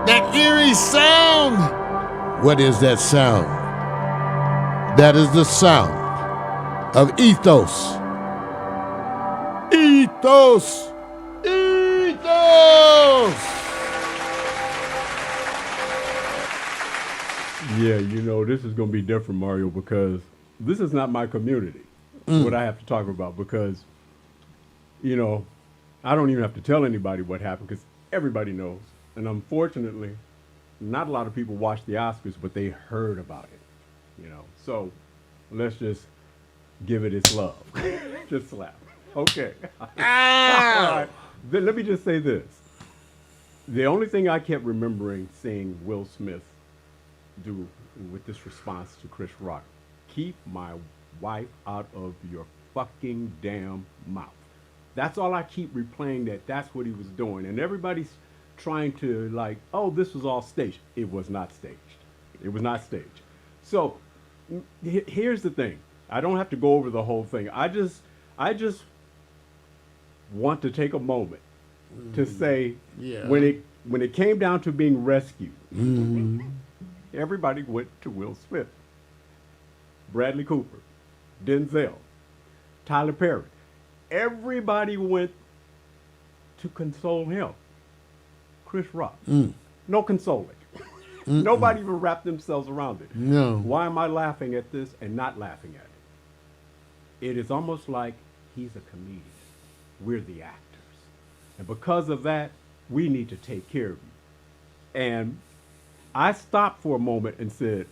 That eerie sound? What is that sound? That is the sound of ethos. Ethos! Ethos!
Yeah, you know, this is going to be different, Mario, because this is not my community, what I have to talk about, because, you know, I don't even have to tell anybody what happened because everybody knows. And unfortunately, not a lot of people watch the Oscars, but they heard about it, you know. So let's just give it its love. Just slap. Okay. All right. Then let me just say this. The only thing I kept remembering seeing Will Smith do with this response to Chris Rock, keep my wife out of your fucking damn mouth. That's all I keep replaying, that's what he was doing. And everybody's trying to like, oh, this was all staged. It was not staged. It was not staged. So here's the thing. I don't have to go over the whole thing. I just want to take a moment to say when it came down to being rescued, everybody went to Will Smith, Bradley Cooper, Denzel, Tyler Perry. Everybody went to console him. Chris Rock. No consoling. Nobody even wrapped themselves around it.
No.
Why am I laughing at this and not laughing at it? It is almost like he's a comedian. We're the actors. And because of that, we need to take care of you. And I stopped for a moment and said,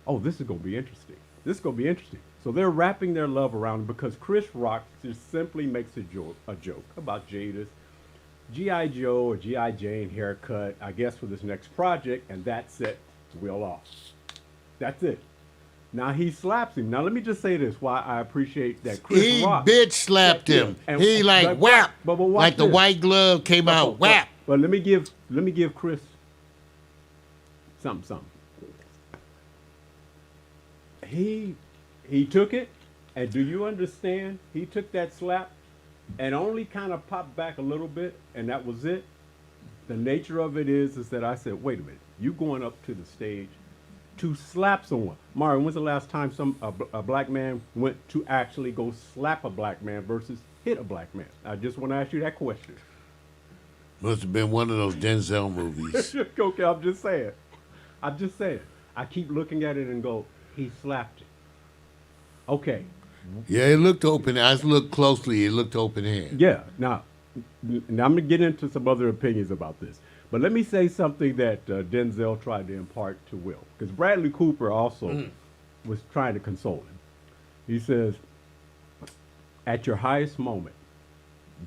oh, this is going to be interesting. This is going to be interesting. So they're wrapping their love around him because Chris Rock just simply makes a joke about Jada's G.I. Joe or G.I. Jane haircut, I guess, for this next project, and that's it. Will off. That's it. Now he slaps him. Now let me just say this, why I appreciate that Chris Rock.
He bitch slapped him.
And
he like whap.
But
like the white glove came out whap.
But let me give Chris something. He took it, and do you understand? He took that slap and only kind of popped back a little bit, and that was it. The nature of it is that I said, wait a minute, you going up to the stage to slap someone. Mario, when's the last time a black man went to actually go slap a black man versus hit a black man? I just want to ask you that question.
Must have been one of those Denzel movies.
Okay, I'm just saying. I keep looking at it and go, he slapped it. Okay.
Yeah, it looked open. I looked closely. It looked open hand.
Yeah. Now I'm going to get into some other opinions about this. But let me say something that Denzel tried to impart to Will, because Bradley Cooper also was trying to console him. He says, at your highest moment,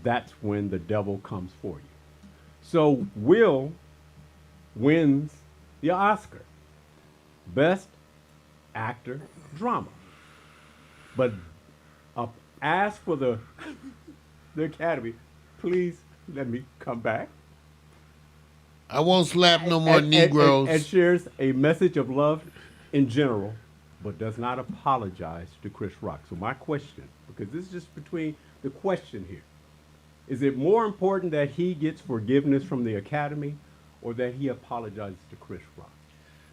that's when the devil comes for you. So Will wins the Oscar, Best Actor Drama. But ask for the Academy, please let me come back.
I won't slap no more Negroes.
And shares a message of love in general, but does not apologize to Chris Rock. So my question, because this is just between the question here, is it more important that he gets forgiveness from the Academy or that he apologizes to Chris Rock?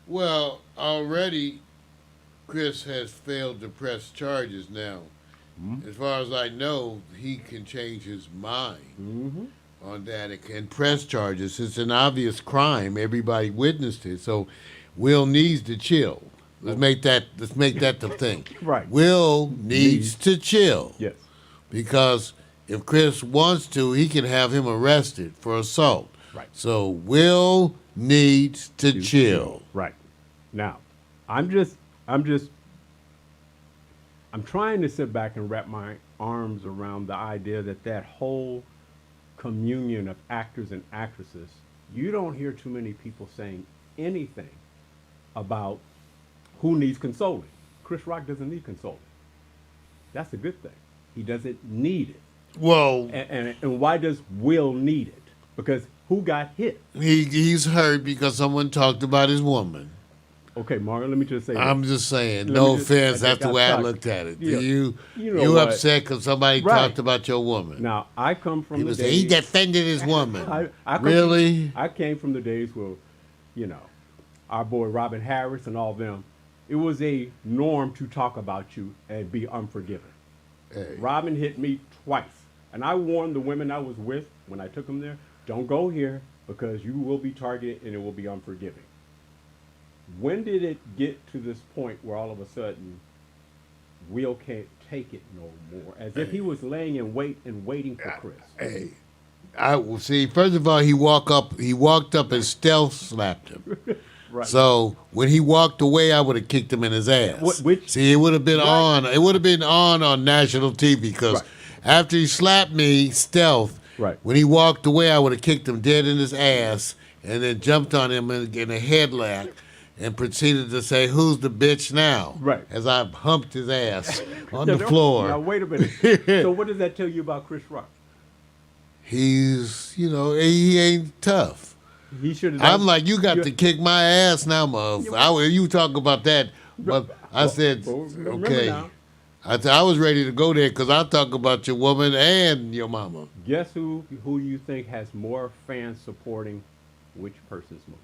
Well, already Chris has failed to press charges now. As far as I know, he can change his mind on that. It can press charges. It's an obvious crime. Everybody witnessed it. So Will needs to chill. Let's make that the thing.
Right.
Will needs to chill.
Yes.
Because if Chris wants to, he can have him arrested for assault.
Right.
So Will needs to chill.
Right. Now, I'm trying to sit back and wrap my arms around the idea that whole communion of actors and actresses, you don't hear too many people saying anything about who needs consoling. Chris Rock doesn't need consoling. That's a good thing. He doesn't need it.
Well,
And why does Will need it? Because who got hit?
he's hurt because someone talked about his woman.
Okay, Mario, let me just say
I'm
this.
just saying,
Let
no
me just-
offense,
I
that's the
got
way I
shocked.
looked at it.
Yeah.
You
You know what?
upset because somebody
Right.
talked about your woman.
Now, I come from
He
the
was
days...
he defended his woman.
I come
Really?
I came from the days where, our boy Robin Harris and all them, it was a norm to talk about you and be unforgiving.
Hey.
Robin hit me twice. And I warned the women I was with when I took them there, don't go here because you will be targeted and it will be unforgiving. When did it get to this point where all of a sudden Will can't take it no more? As if he was laying in wait and waiting for Chris.
Hey, I will see. First of all, he walked up and stealth slapped him.
Right.
So when he walked away, I would have kicked him in his ass.
Which-
See, it would have been
Right.
on. It would have been on national TV because
Right.
after he slapped me, stealth.
Right.
When he walked away, I would have kicked him dead in his ass and then jumped on him in a headlock and proceeded to say, "Who's the bitch now?"
Right.
As I humped his ass on
Now,
the floor.
Now, wait a minute. So what does that tell you about Chris Rock?
He's, he ain't tough.
He should have.
I'm like, you got to kick my ass now, motherfucker. You talk about that, but I said,
remember
okay.
now.
I was ready to go there because I talk about your woman and your mama.
Guess who you think has more fans supporting which person's move?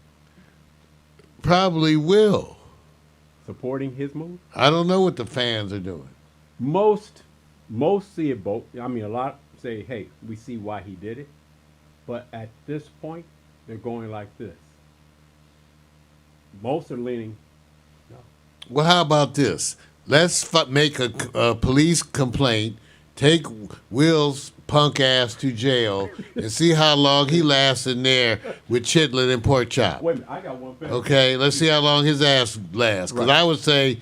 Probably will.
Supporting his move?
I don't know what the fans are doing.
Most see it both. I mean, a lot say, hey, we see why he did it. But at this point, they're going like this. Most are leaning, no.
Well, how about this? Let's make a police complaint, take Will's punk ass to jail, and see how long he lasts in there with chitlin and pork chop.
Wait a minute, I got one thing.
Okay, let's see how long his ass lasts. Because
Right.
I would say,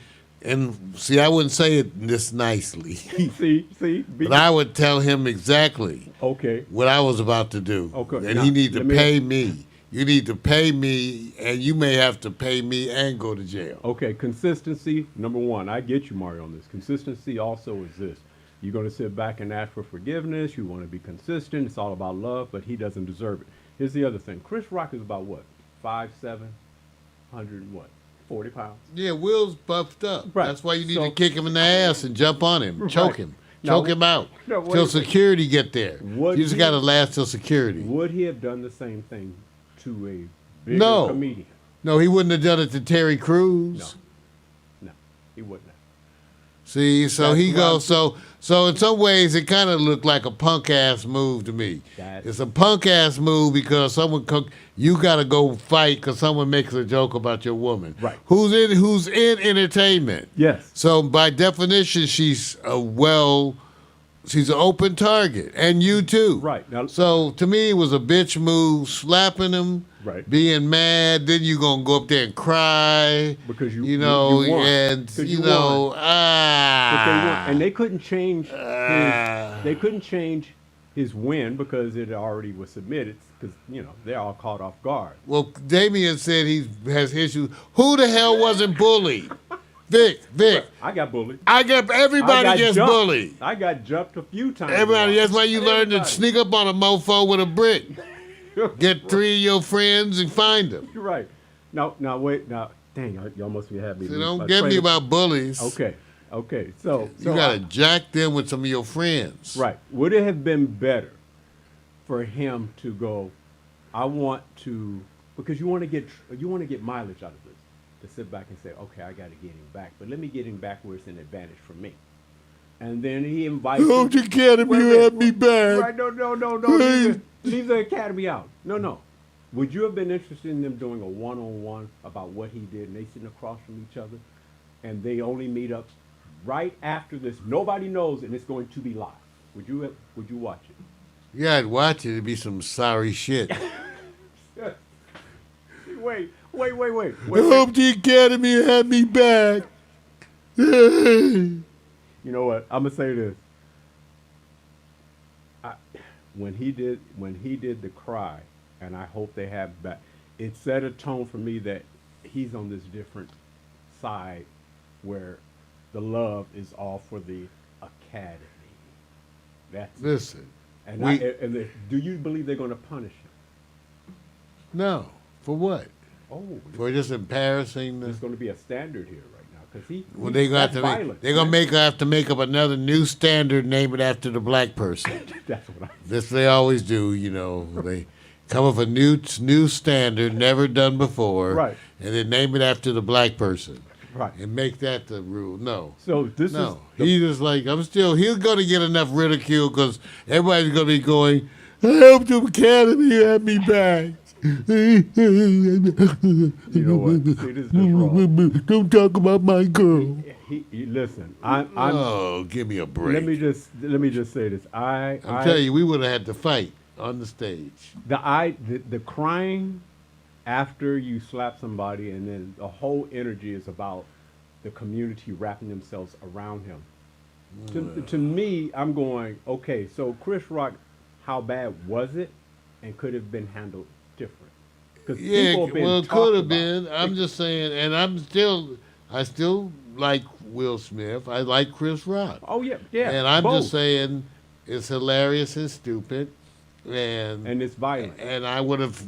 I wouldn't say it this nicely,
See?
but I would tell him exactly
Okay.
what I was about to do.
Okay,
And
now,
he needs to
let me-
pay me. You need to pay me, and you may have to pay me and go to jail.
Okay, consistency, number one. I get you, Mario, on this. Consistency also is this. You're going to sit back and ask for forgiveness. You want to be consistent. It's all about love, but he doesn't deserve it. Here's the other thing. Chris Rock is about what? 5'7", 40 pounds?
Yeah, Will's buffed up.
Right.
That's why you need
So-
to kick him in the ass and jump on him, choke
Right.
him,
Now,
choke him out
no, wait
till
a second.
security get there.
Would
You just
he-
got to last till security.
Would he have done the same thing to a bigger
No.
comedian?
No, he wouldn't have done it to Terry Crews.
No, he wouldn't have.
See, so
That's
he
what
goes. So in some ways, it kind of looked like a punk ass move to me. It's a punk ass move because you got to go fight because someone makes a joke about your woman.
Right.
Who's in entertainment?
Yes.
So by definition, she's an open target, and you too.
Right. Now-
So to me, it was a bitch move, slapping him.
Right.
being mad. Then you're gonna go up there and cry
Because you
know,
you won.
and
'Cause
you
you
know,
won. But they won, and they couldn't change
Ah.
they couldn't change his win because it already was submitted. Because they're all caught off guard.
Well, Damien said he has issues. Who the hell wasn't bullied? Vic.
I got bullied.
Everybody
I got
gets
jumped.
bullied.
I got jumped a few times.
Everybody. That's why you learn to
Everybody.
sneak up on a mofo with a brick. Get 3 of your friends and find them.
You're right. Now wait. Now, dang, y'all must be happy.
So don't get me about bullies.
Okay. So
You gotta jack them with some of your friends.
right. Would it have been better for him to go? I want to, because you want to get mileage out of this. To sit back and say, okay, I got to get him back, but let me get him back where it's an advantage for me. And then he invites.
Don't you care if
Wait a
you
minute.
have me back?
Right? No. Leave the academy out. No. Would you have been interested in them doing a one-on-one about what he did, and they sitting across from each other, and they only meet up right after this? Nobody knows, and it's going to be live. Would you watch it?
Yeah, I'd watch it. It'd be some sorry shit.
Wait.
I hope the Academy had me back.
You know what? I'm gonna say this. When he did the cry, and I hope they have back. It set a tone for me that he's on this different side, where the love is all for the Academy. That's it.
Listen,
And do you believe they're going to punish him?
no. For what?
Oh,
For just embarrassing
there's
the.
going to be a standard here right now because
Well, they're gonna have to have to make up another new standard, name it after the black person.
That's what I.
This they always do, They come up with a new standard, never done before,
Right.
And then name it after the black person,
Right.
and make that the rule. No,
So this
no.
is.
He's just like he's going to get enough ridicule because everybody's going to be going. I hope the Academy had me back.
You know what? See, this is just wrong.
Don't talk about my girl.
Listen, I'm.
Oh, give me a break.
Let me just say this.
I'm telling you, we would have had to fight on the stage.
The crying after you slap somebody, and then the whole energy is about the community wrapping themselves around him. To me, I'm going, okay, so Chris Rock, how bad was it, and could have been handled different? Because
Yeah, well, it could have been. I'm just saying, and I still like Will Smith. I like Chris Rock.
Oh yeah.
And I'm
both.
just saying, it's hilarious and stupid,
and it's violent.
and I would have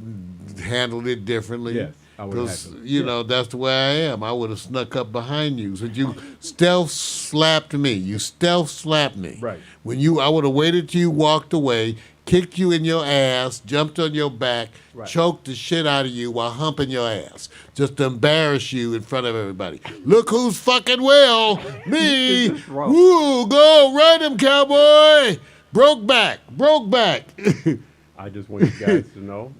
handled it differently.
Yes, I would have.
Because, that's the way I am. I would have snuck up behind you. So you stealth slapped me. You stealth slapped me.
Right.
I would have waited till you walked away, kicked you in your ass, jumped on your back,
Right.
choked the shit out of you while humping your ass, just to embarrass you in front of everybody. Look who's fucking Will. Me.
This is wrong.
Woo, go, ride him, cowboy. Broke back.
I just want you guys to know.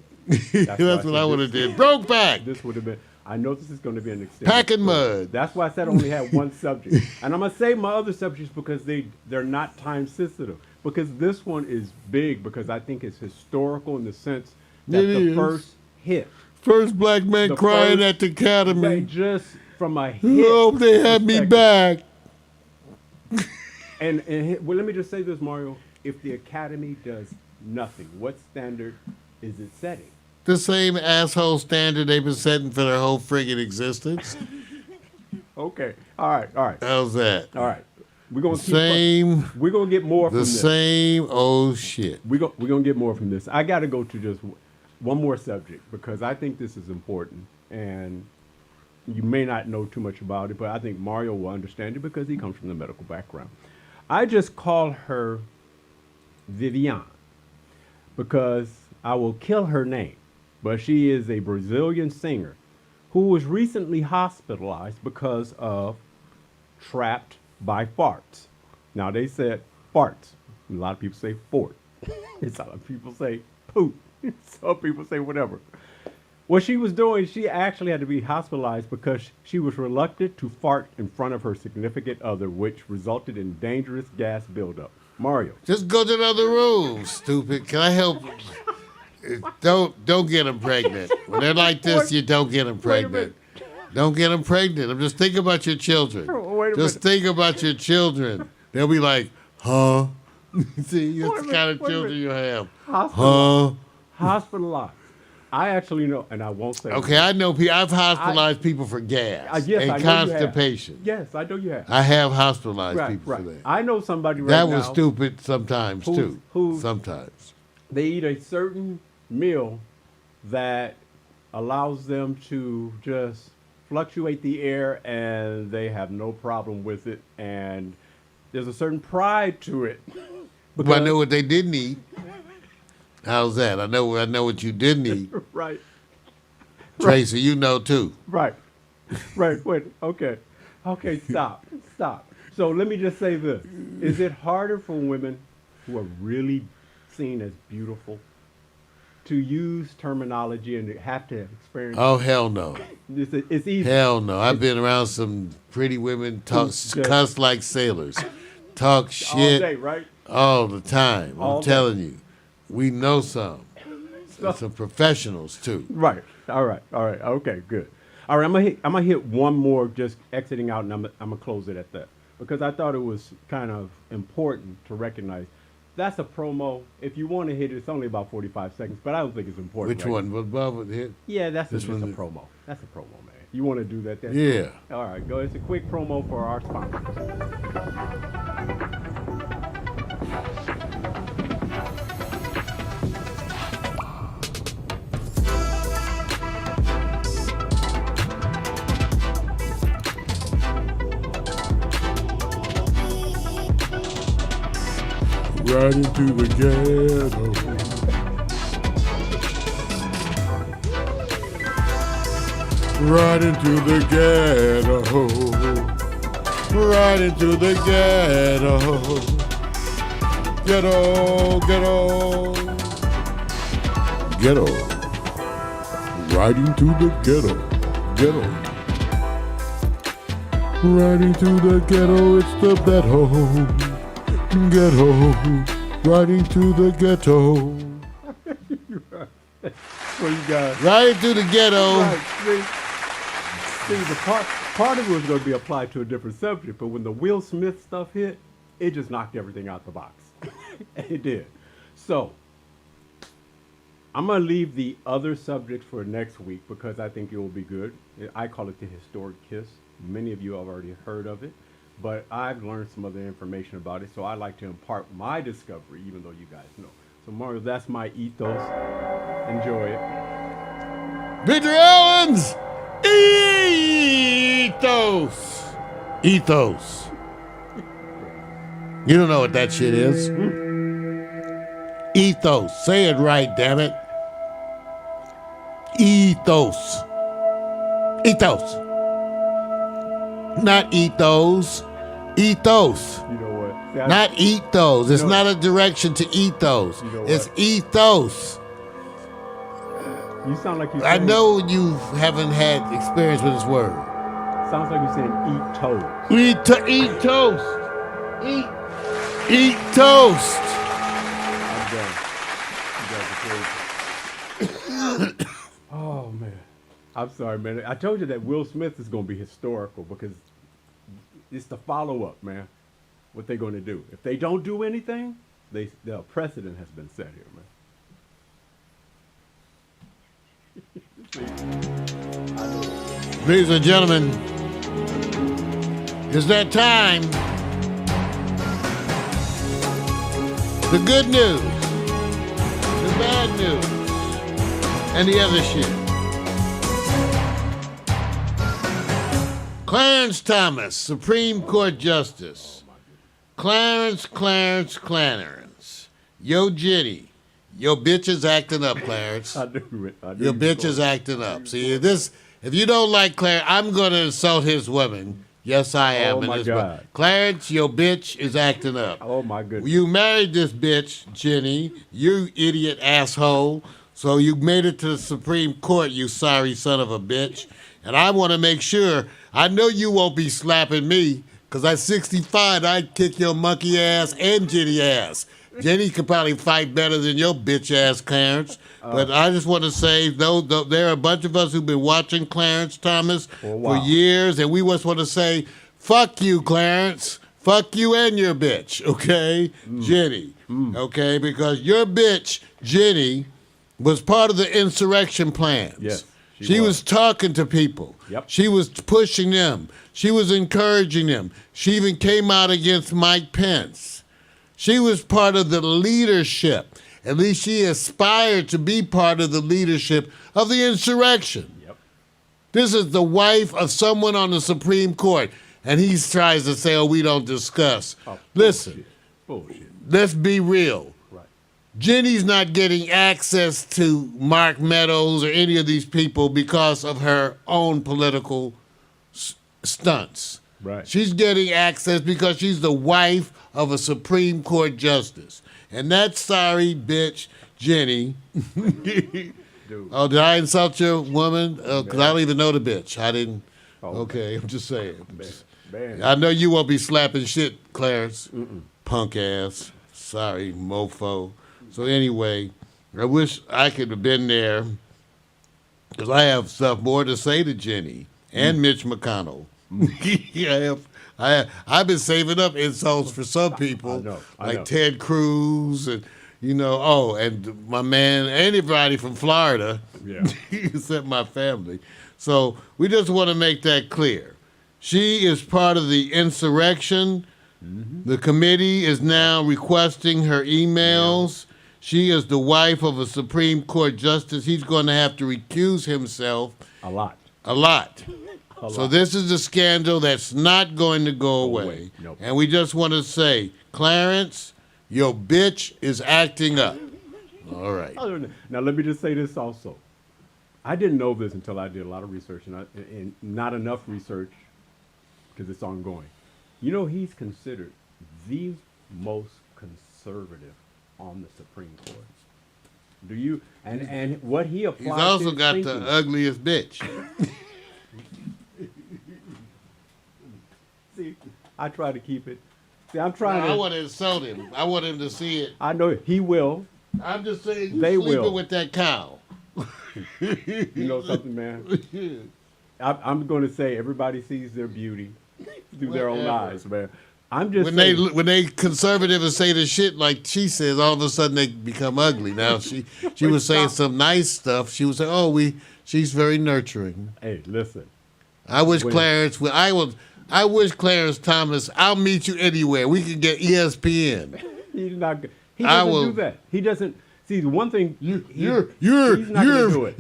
That's what I would have did. Broke back.
This would have been. I know this is going to be an extended
Packing
story.
mud.
That's why I said I only had one subject, and I'm gonna save my other subjects because they're not time sensitive. Because this one is big because I think it's historical in the sense that
It
the
is.
first hit,
First black man
The
crying
first-
at the academy.
just from a hit.
Hope they had me
perspective.
back.
Well, let me just say this, Mario. If the Academy does nothing, what standard is it setting?
The same asshole standard they've been setting for their whole friggin' existence.
Okay. All right.
How's that?
All right. We're gonna
Same,
We're gonna get more
the
from this.
same old shit.
We're gonna get more from this. I got to go to just one more subject because I think this is important, and you may not know too much about it, but I think Mario will understand it because he comes from the medical background. I just call her Viviane because I will kill her name, but she is a Brazilian singer who was recently hospitalized because of trapped by farts. Now they said farts. A lot of people say fort. A lot of people say poop. Some people say whatever. What she was doing, she actually had to be hospitalized because she was reluctant to fart in front of her significant other, which resulted in dangerous gas buildup. Mario.
Just go to the other room, stupid. Can I help? Don't get them pregnant. When they're like this, you don't get them pregnant. Don't get them pregnant. I'm just thinking about your children. Just think about your children. They'll be like, huh? See, that's the kind of children you have. Huh?
Hospitalized. I actually know, and I won't say.
Okay, I know. I've hospitalized people for gas
yes,
and
I know
constipation.
You have. Yes, I know you have.
I have hospitalized people for that.
I know somebody right
that
now.
was stupid sometimes too. Sometimes
they eat a certain meal that allows them to just fluctuate the air, and they have no problem with it. And there's a certain pride to it.
But I know what they didn't eat. How's that? I know what you didn't eat.
Right.
Tracy, you know too.
Right. Wait. Okay. Stop. So let me just say this: is it harder for women who are really seen as beautiful to use terminology and have to experience?
Oh hell no!
It's easy.
Hell no! I've been around some pretty women cuss like sailors, talk shit
all day, right?
All the time. I'm telling you. We know some professionals too.
Right. All right. Okay. Good. All right. I'm gonna hit one more, just exiting out, and I'm gonna close it at that because I thought it was kind of important to recognize. That's a promo. If you want to hit it, it's only about 45 seconds, but I don't think it's important.
Which one? What Bob would hit?
Yeah, that's just a promo. That's a promo, man. You want to do that?
Yeah.
Cool. All right. Go. It's a quick promo for our sponsors.
Right into the ghetto. Right into the ghetto. Right into the ghetto. Ghetto. Right into the ghetto. Right into the ghetto, it's the ghetto. Right into the ghetto.
What you got?
Right into the ghetto.
Right. See, the part of it was going to be applied to a different subject, but when the Will Smith stuff hit, it just knocked everything out the box. It did. So, I'm going to leave the other subjects for next week because I think it will be good. I call it the historic kiss. Many of you have already heard of it, but I've learned some other information about it, so I like to impart my discovery, even though you guys know. So, Mario, that's my ethos. Enjoy it.
Victor Allen's ethos. Ethos. You don't know what that shit is. Ethos. Say it right, damn it. Ethos. Ethos. Not ethos. Ethos.
You know what? See,
Not ethos. It's not a direction to ethos.
You know
it's
what?
ethos.
You sound like you.
I know you haven't had experience with this word.
Sounds like you're saying eat toast.
Eat toast. Eat toast.
I'm done. You guys are crazy. Oh man, I'm sorry, man. I told you that Will Smith is going to be historical because it's the follow-up, man. What they're going to do? If they don't do anything, the precedent has been set here, man.
Ladies and gentlemen, it's that time. The good news, the bad news, and the other shit. Clarence Thomas, Supreme Court Justice. Clarence. Yo, Jitty. Your bitch is acting up, Clarence.
I knew it.
Your bitch is acting up. See, if you don't like Clarence, I'm going to insult his women. Yes, I am.
Oh, my God.
Clarence, your bitch is acting up.
Oh, my goodness.
You married this bitch, Jenny. You idiot asshole. So you made it to the Supreme Court, you sorry son of a bitch. And I want to make sure, I know you won't be slapping me, because at 65, I'd kick your monkey ass and Jenny ass. Jenny could probably fight better than your bitch ass Clarence. But I just want to say, though, there are a bunch of us who've been watching Clarence Thomas for years, and we just want to say, fuck you, Clarence. Fuck you and your bitch, okay? Jenny, okay? Because your bitch, Jenny, was part of the insurrection plans.
Yes.
She was talking to people.
Yep.
She was pushing them. She was encouraging them. She even came out against Mike Pence. She was part of the leadership. At least she aspired to be part of the leadership of the insurrection.
Yep.
This is the wife of someone on the Supreme Court. And he tries to say, oh, we don't discuss.
Oh,
Listen,
bullshit.
let's be real.
Right.
Jenny's not getting access to Mark Meadows or any of these people because of her own political stunts.
Right.
She's getting access because she's the wife of a Supreme Court justice. And that sorry bitch, Jenny.
Dude.
Oh, did I insult your woman? Because I don't even know the bitch. I didn't.
Oh,
Okay, I'm just saying.
Man.
I know you won't be slapping shit, Clarence. Punk ass. Sorry, mofo. So anyway, I wish I could have been there because I have stuff more to say to Jenny and Mitch McConnell. I've been saving up insults for some people,
I know.
Ted Cruz and and my man, anybody from Florida, except my family. So we just want to make that clear. She is part of the insurrection. The committee is now requesting her emails. She is the wife of a Supreme Court justice. He's going to have to recuse himself.
A lot.
So this is a scandal that's not going to go away.
Nope.
And we just want to say, Clarence, your bitch is acting up. All right.
Now, let me just say this also. I didn't know this until I did a lot of research, and not enough research because it's ongoing. You know, he's considered the most conservative on the Supreme Court. Do you? And what he applies.
He's also got the ugliest bitch.
See, I try to keep it. See, I'm trying
I want to insult him. I want him to see it.
I know he will.
I'm just saying,
They
sleeping
will.
with that cow.
You know something, man? I'm going to say everybody sees their beauty through their own
Whatever.
eyes, man. I'm just
When
saying,
they conservative and say the shit like she says, all of a sudden they become ugly. Now she was saying some nice stuff. She was saying, she's very nurturing.
hey, listen.
I wish Clarence. I wish Clarence Thomas. I'll meet you anywhere. We can get ESPN.
He's not. He doesn't do that. He doesn't. See, the one thing he's not gonna do it.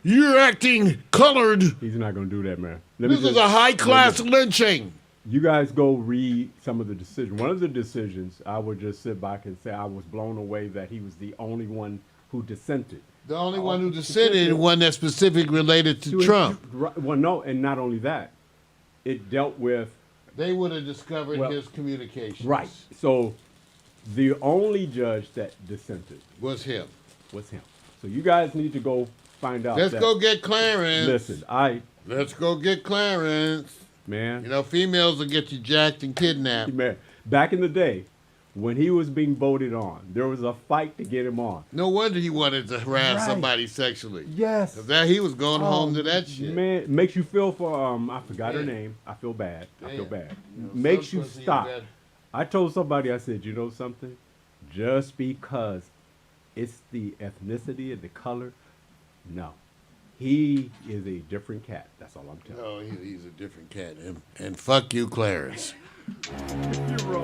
You're acting colored.
He's not going to do that, man.
This is a high class lynching.
You guys go read some of the decisions. One of the decisions, I would just sit back and say I was blown away that he was the only one who dissented.
The only one who dissented, one that's specific related to Trump.
Well, no, and not only that, it dealt with
They would have discovered his communications.
right. So the only judge that dissented
Was him.
was him. So you guys need to go find out.
Let's go get Clarence.
Listen,
Let's go get Clarence.
man.
You know, females will get you jacked and kidnapped.
Man, back in the day, when he was being voted on, there was a fight to get him on.
No wonder he wanted to harass somebody sexually.
Yes.
'Cause that he was going home to that shit.
Man, it makes you feel for I forgot her name. I feel bad. I feel bad. Makes you stop. I told somebody, I said, you know something? Just because it's the ethnicity and the color, no. He is a different cat. That's all I'm telling you.
Oh, he's a different cat. And fuck you, Clarence.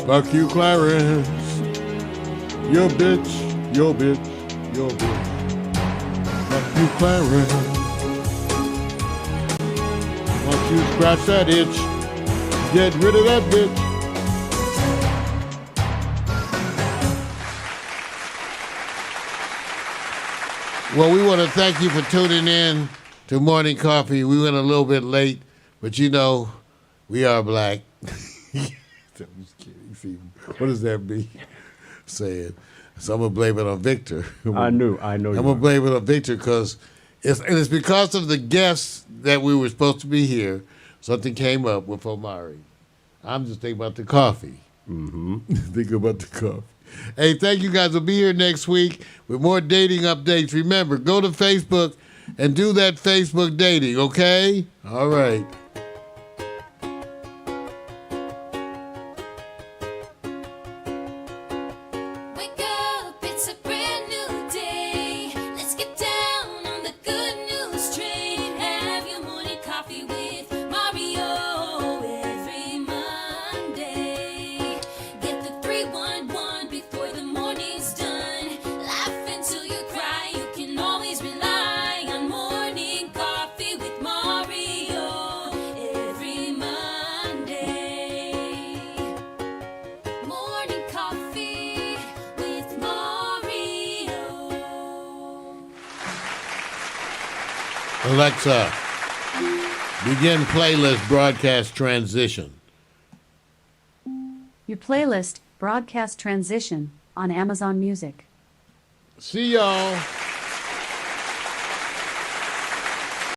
Fuck you, Clarence. Your bitch, your bitch, your bitch. Fuck you, Clarence. Once you scratch that itch, get rid of that bitch. Well, we want to thank you for tuning in to Morning Coffee. We went a little bit late, but you know, we are black. I'm just kidding. See, what does that mean? Saying. So I'm going to blame it on Victor.
I know.
I'm going to blame it on Victor because it's because of the guests that we were supposed to be here. Something came up with Omari. I'm just thinking about the coffee.
Mm-hmm.
Thinking about the coffee. Hey, thank you guys. We'll be here next week with more dating updates. Remember, go to Facebook and do that Facebook dating, okay? All right.
Wake up, it's a brand new day. Let's get down on the good news train. Have your morning coffee with Mario every Monday. Get the 311 before the morning's done. Laugh until you cry. You can always rely on morning coffee with Mario every Monday. Morning coffee with Mario.
Alexa, begin playlist broadcast transition.
Your playlist, Broadcast Transition, on Amazon Music.
See y'all.